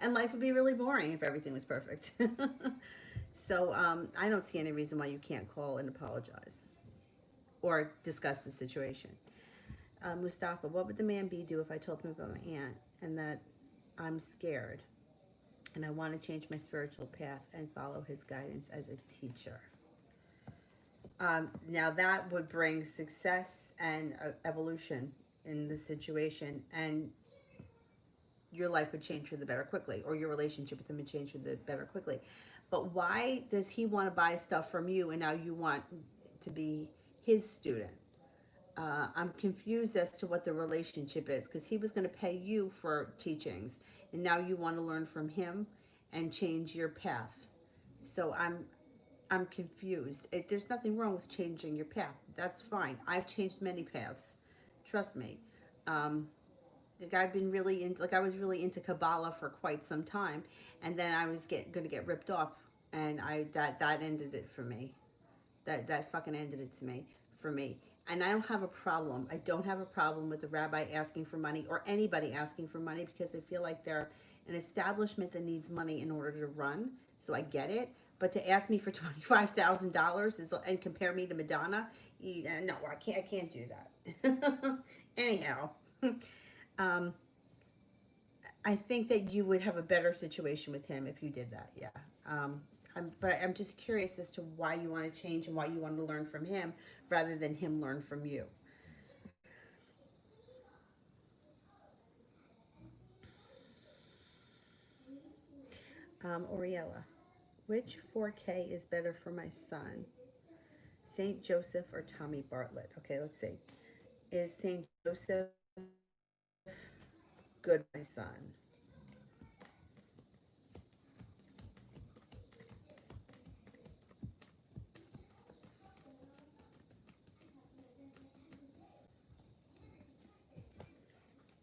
S1: And life would be really boring if everything was perfect. So I don't see any reason why you can't call and apologize or discuss the situation. Mustafa, what would the man B do if I told him about my aunt and that I'm scared and I want to change my spiritual path and follow his guidance as a teacher? Now that would bring success and evolution in the situation, and your life would change for the better quickly, or your relationship with him would change for the better quickly. But why does he want to buy stuff from you and now you want to be his student? I'm confused as to what the relationship is, because he was going to pay you for teachings and now you want to learn from him and change your path. So I'm confused. There's nothing wrong with changing your path. That's fine. I've changed many paths. Trust me. Um, like I've been really into, like I was really into Kabbalah for quite some time, and then I was going to get ripped off, and that ended it for me. That fucking ended it to me for me. And I don't have a problem. I don't have a problem with the rabbi asking for money or anybody asking for money because they feel like they're an establishment that needs money in order to run. So I get it. But to ask me for $25,000 is and compare me to Madonna, no, I can't. I can't do that. Anyhow, um, I think that you would have a better situation with him if you did that. Yeah. But I'm just curious as to why you want to change and why you want to learn from him rather than him learn from you. Oriella, which 4K is better for my son? St. Joseph or Tommy Bartlett? Okay, let's see. Is St. Joseph good, my son?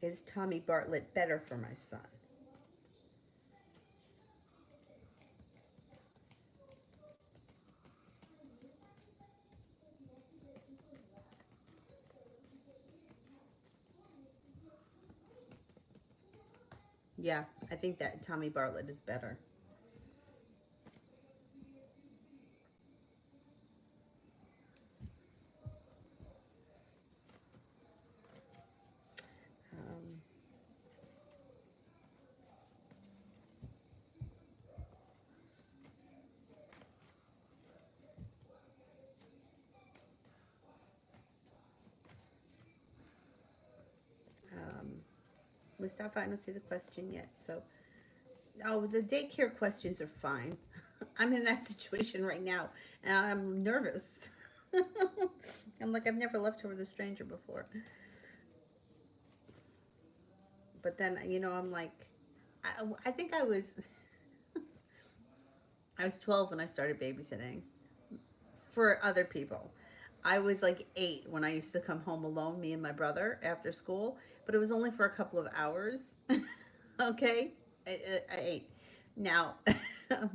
S1: Is Tommy Bartlett better for my son? Yeah, I think that Tommy Bartlett is better. Um, um, Mustafa, I don't see the question yet. So, oh, the daycare questions are fine. I'm in that situation right now, and I'm nervous. I'm like, I've never left her with a stranger before. But then, I'm like, I think I was 12 when I started babysitting for other people. I was like 8 when I used to come home alone, me and my brother, after school, but it was only for a couple of hours. Okay? I ate. Now,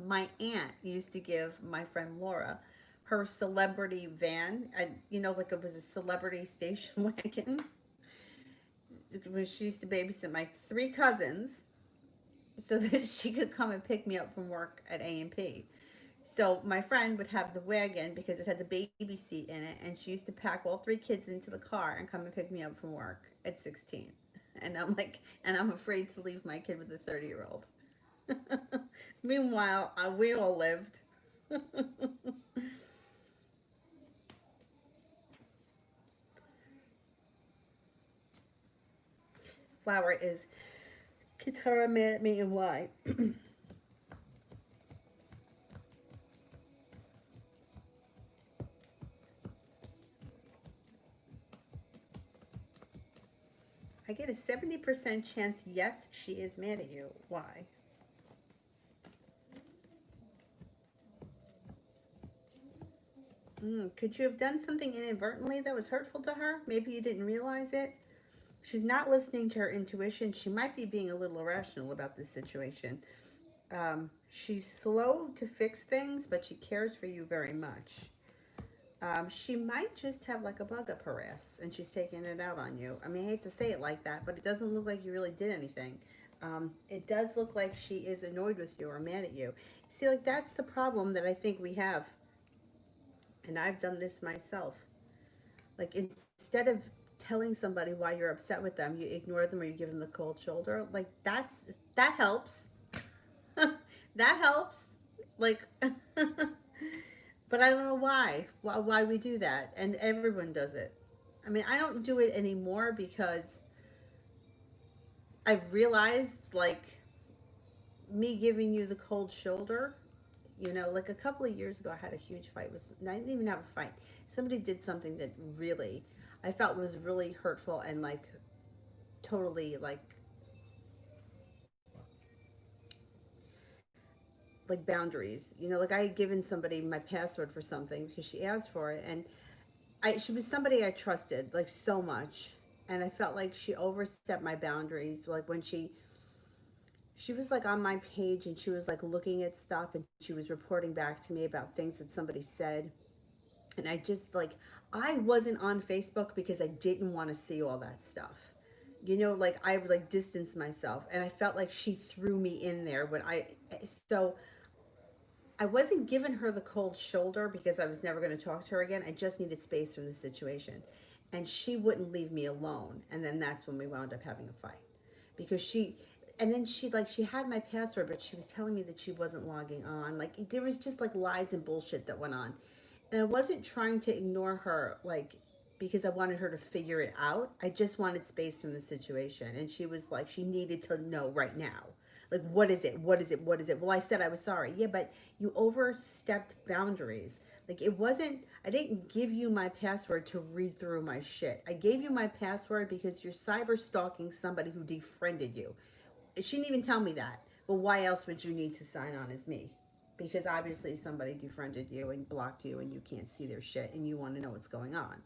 S1: my aunt used to give my friend Laura her celebrity van, like it was a celebrity station wagon, when she used to babysit my 3 cousins so that she could come and pick me up from work at A&P. So my friend would have the wagon because it had the baby seat in it, and she used to pack all 3 kids into the car and come and pick me up from work at 16. And I'm like, and I'm afraid to leave my kid with a 30-year-old. Meanwhile, we all lived. Flower is Katara mad at me and why? I get a 70% chance yes, she is mad at you. Why? Could you have done something inadvertently that was hurtful to her? Maybe you didn't realize it. She's not listening to her intuition. She might be being a little irrational about this situation. She's slow to fix things, but she cares for you very much. She might just have like a bug up her ass and she's taking it out on you. I mean, I hate to say it like that, but it doesn't look like you really did anything. It does look like she is annoyed with you or mad at you. See, like that's the problem that I think we have. And I've done this myself. Like instead of telling somebody why you're upset with them, you ignore them or you give them the cold shoulder. Like that helps. That helps. Like but I don't know why we do that, and everyone does it. I mean, I don't do it anymore because I've realized like me giving you the cold shoulder. Like a couple of years ago, I had a huge fight with. I didn't even have a fight. Somebody did something that really I felt was really hurtful and like totally like like boundaries. You know, like I had given somebody my password for something because she asked for it, and she was somebody I trusted like so much, and I felt like she overstepped my boundaries. Like when she was like on my page and she was like looking at stuff and she was reporting back to me about things that somebody said, and I just like I wasn't on Facebook because I didn't want to see all that stuff. You know, like I like distanced myself, and I felt like she threw me in there when so I wasn't giving her the cold shoulder because I was never going to talk to her again. I just needed space from the situation. And she wouldn't leave me alone. And then that's when we wound up having a fight. Because and then she had my password, but she was telling me that she wasn't logging on. Like, there was just like lies and bullshit that went on. And I wasn't trying to ignore her, like, because I wanted her to figure it out. I just wanted space from the situation. And she was like, she needed to know right now. Like, what is it? What is it? What is it? Well, I said I was sorry. Yeah, but you overstepped boundaries. Like, it wasn't, I didn't give you my password to read through my shit. I gave you my password because you're cyber stalking somebody who defriended you. She didn't even tell me that. But why else would you need to sign on as me? Because obviously somebody defriended you and blocked you and you can't see their shit and you want to know what's going on.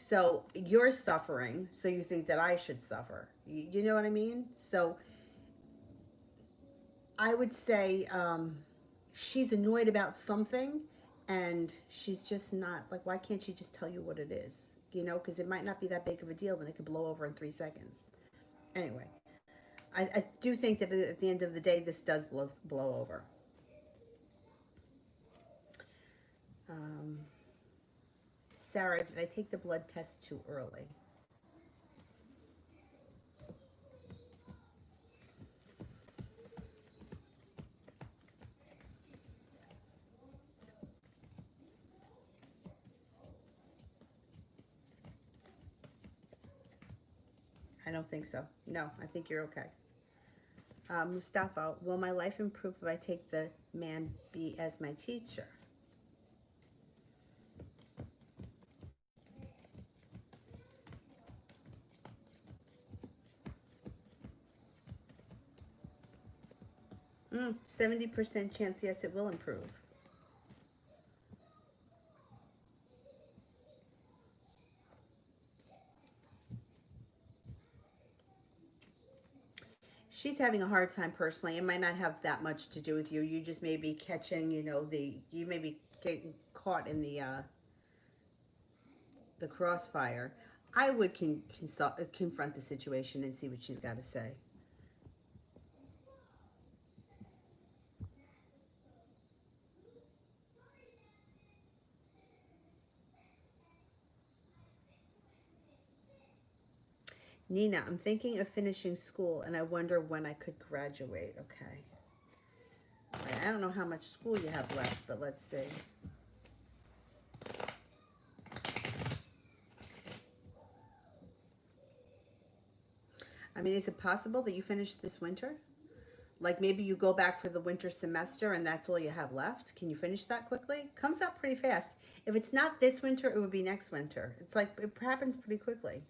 S1: So you're suffering, so you think that I should suffer. You know what I mean? So I would say she's annoyed about something and she's just not like, why can't she just tell you what it is? You know, because it might not be that big of a deal, then it could blow over in 3 seconds. Anyway, I do think that at the end of the day, this does blow over. Um, Sarah, did I take the blood test too early? I don't think so. No, I think you're okay. Mustafa, will my life improve if I take the man B as my teacher? 70% chance, yes, it will improve. She's having a hard time personally. It might not have that much to do with you. You just may be catching, you know, you may be getting caught in the crossfire. I would confront the situation and see what she's got to say. Nina, I'm thinking of finishing school and I wonder when I could graduate. Okay. I don't know how much school you have left, but let's see. I mean, is it possible that you finish this winter? Like maybe you go back for the winter semester and that's all you have left. Can you finish that quickly? Comes out pretty fast. If it's not this winter, it would be next winter. It's like it happens pretty quickly.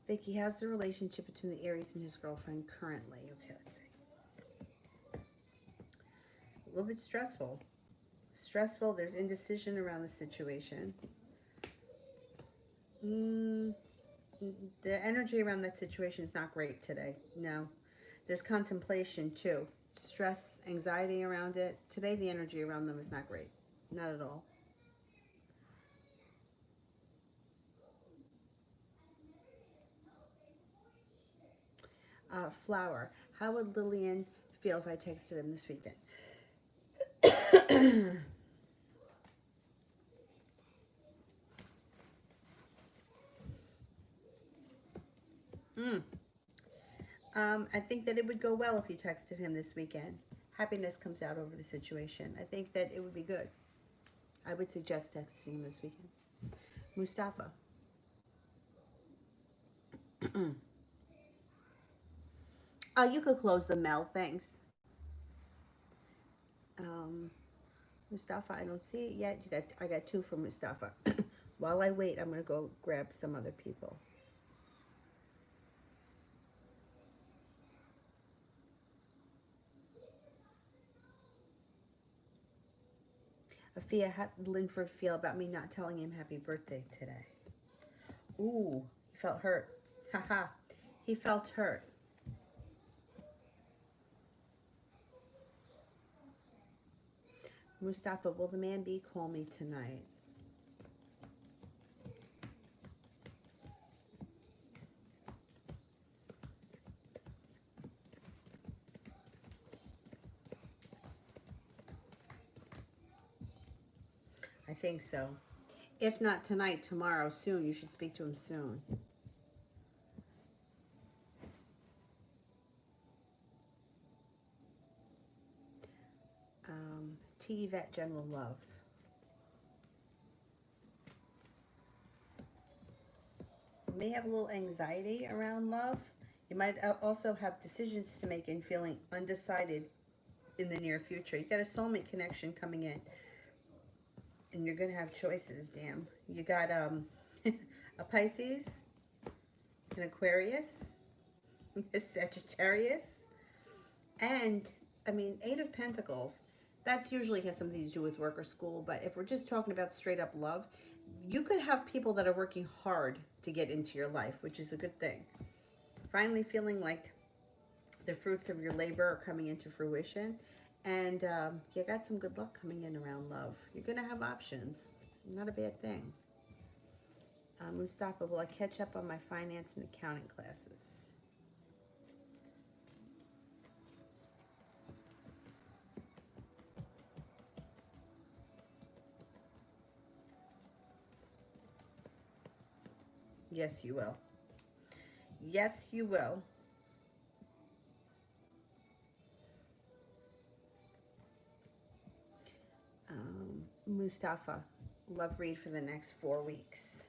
S1: Vicky, how's the relationship between the Aries and his girlfriend currently? Okay, let's see. A little bit stressful. Stressful. There's indecision around the situation. Mm, the energy around that situation is not great today. No. There's contemplation too. Stress, anxiety around it. Today, the energy around them is not great. Not at all. Flower. How would Lillian feel if I texted him this weekend? mm. I think that it would go well if you texted him this weekend. Happiness comes out over the situation. I think that it would be good. I would suggest texting him this weekend. Mustafa. You could close the mail. Thanks. Um, Mustafa, I don't see it yet. I got two from Mustafa. While I wait, I'm going to go grab some other people. Afia, how did Linford feel about me not telling him happy birthday today? Ooh, he felt hurt. Haha, he felt hurt. Mustafa, will the man bee call me tonight? I think so. If not tonight, tomorrow, soon. You should speak to him soon. T. Yvette, general love. You may have a little anxiety around love. You might also have decisions to make and feeling undecided in the near future. You've got a soulmate connection coming in. And you're going to have choices, damn. You got a Pisces, an Aquarius, a Sagittarius, and, I mean, Eight of Pentacles. That's usually has something to do with work or school, but if we're just talking about straight up love, you could have people that are working hard to get into your life, which is a good thing. Finally feeling like the fruits of your labor are coming into fruition. And you got some good luck coming in around love. You're going to have options. Not a bad thing. Mustafa, will I catch up on my finance and accounting classes? Yes, you will. Yes, you will. Mustafa, love read for the next 4 weeks.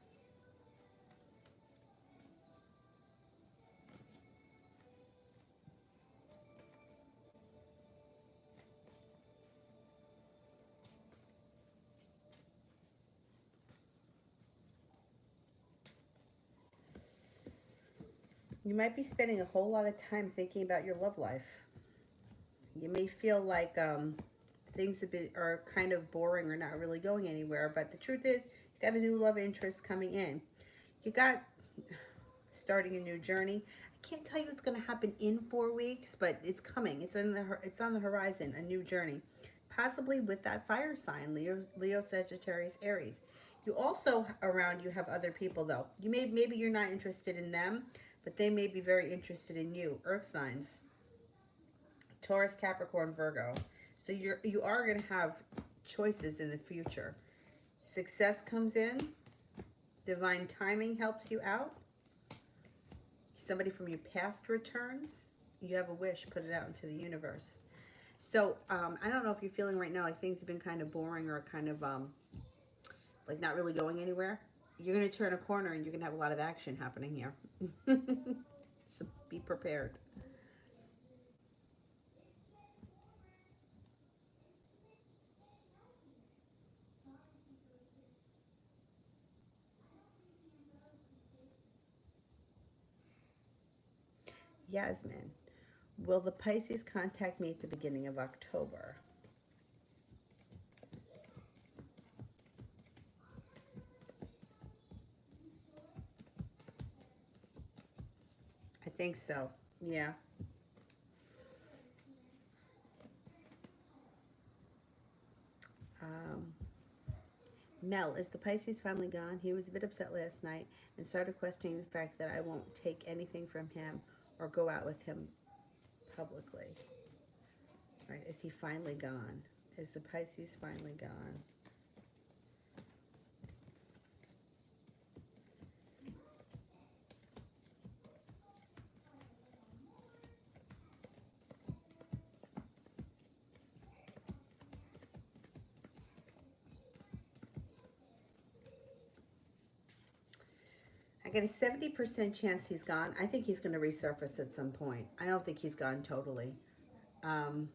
S1: You might be spending a whole lot of time thinking about your love life. You may feel like things are kind of boring or not really going anywhere, but the truth is, you got a new love interest coming in. You got starting a new journey. I can't tell you what's going to happen in 4 weeks, but it's coming. It's on the horizon, a new journey, possibly with that fire sign, Leo, Sagittarius, Aries. You also around you have other people though. Maybe you're not interested in them, but they may be very interested in you. Earth signs, Taurus, Capricorn, Virgo. So you are going to have choices in the future. Success comes in. Divine timing helps you out. Somebody from your past returns. You have a wish, put it out into the universe. So I don't know if you're feeling right now like things have been kind of boring or kind of like not really going anywhere. You're going to turn a corner and you're going to have a lot of action happening here. So be prepared. Yasmin, will the Pisces contact me at the beginning of October? I think so. Yeah. Um, Mel, is the Pisces finally gone? He was a bit upset last night and started questioning the fact that I won't take anything from him or go out with him publicly. Right? Is he finally gone? Is the Pisces finally gone? I got a 70% chance he's gone. I think he's going to resurface at some point. I don't think he's gone totally. Um,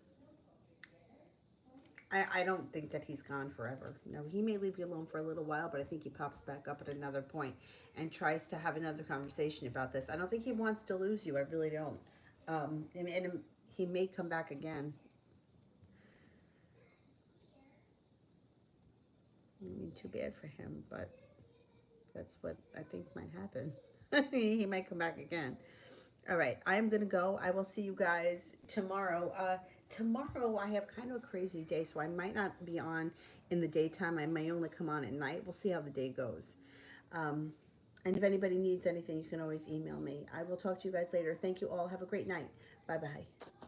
S1: I don't think that he's gone forever. No, he may leave you alone for a little while, but I think he pops back up at another point and tries to have another conversation about this. I don't think he wants to lose you. I really don't. And he may come back again. I mean, too bad for him, but that's what I think might happen. He might come back again. All right, I'm gonna go. I will see you guys tomorrow. Tomorrow I have kind of a crazy day, so I might not be on in the daytime. I may only come on at night. We'll see how the day goes. Um, and if anybody needs anything, you can always email me. I will talk to you guys later. Thank you all. Have a great night. Bye bye.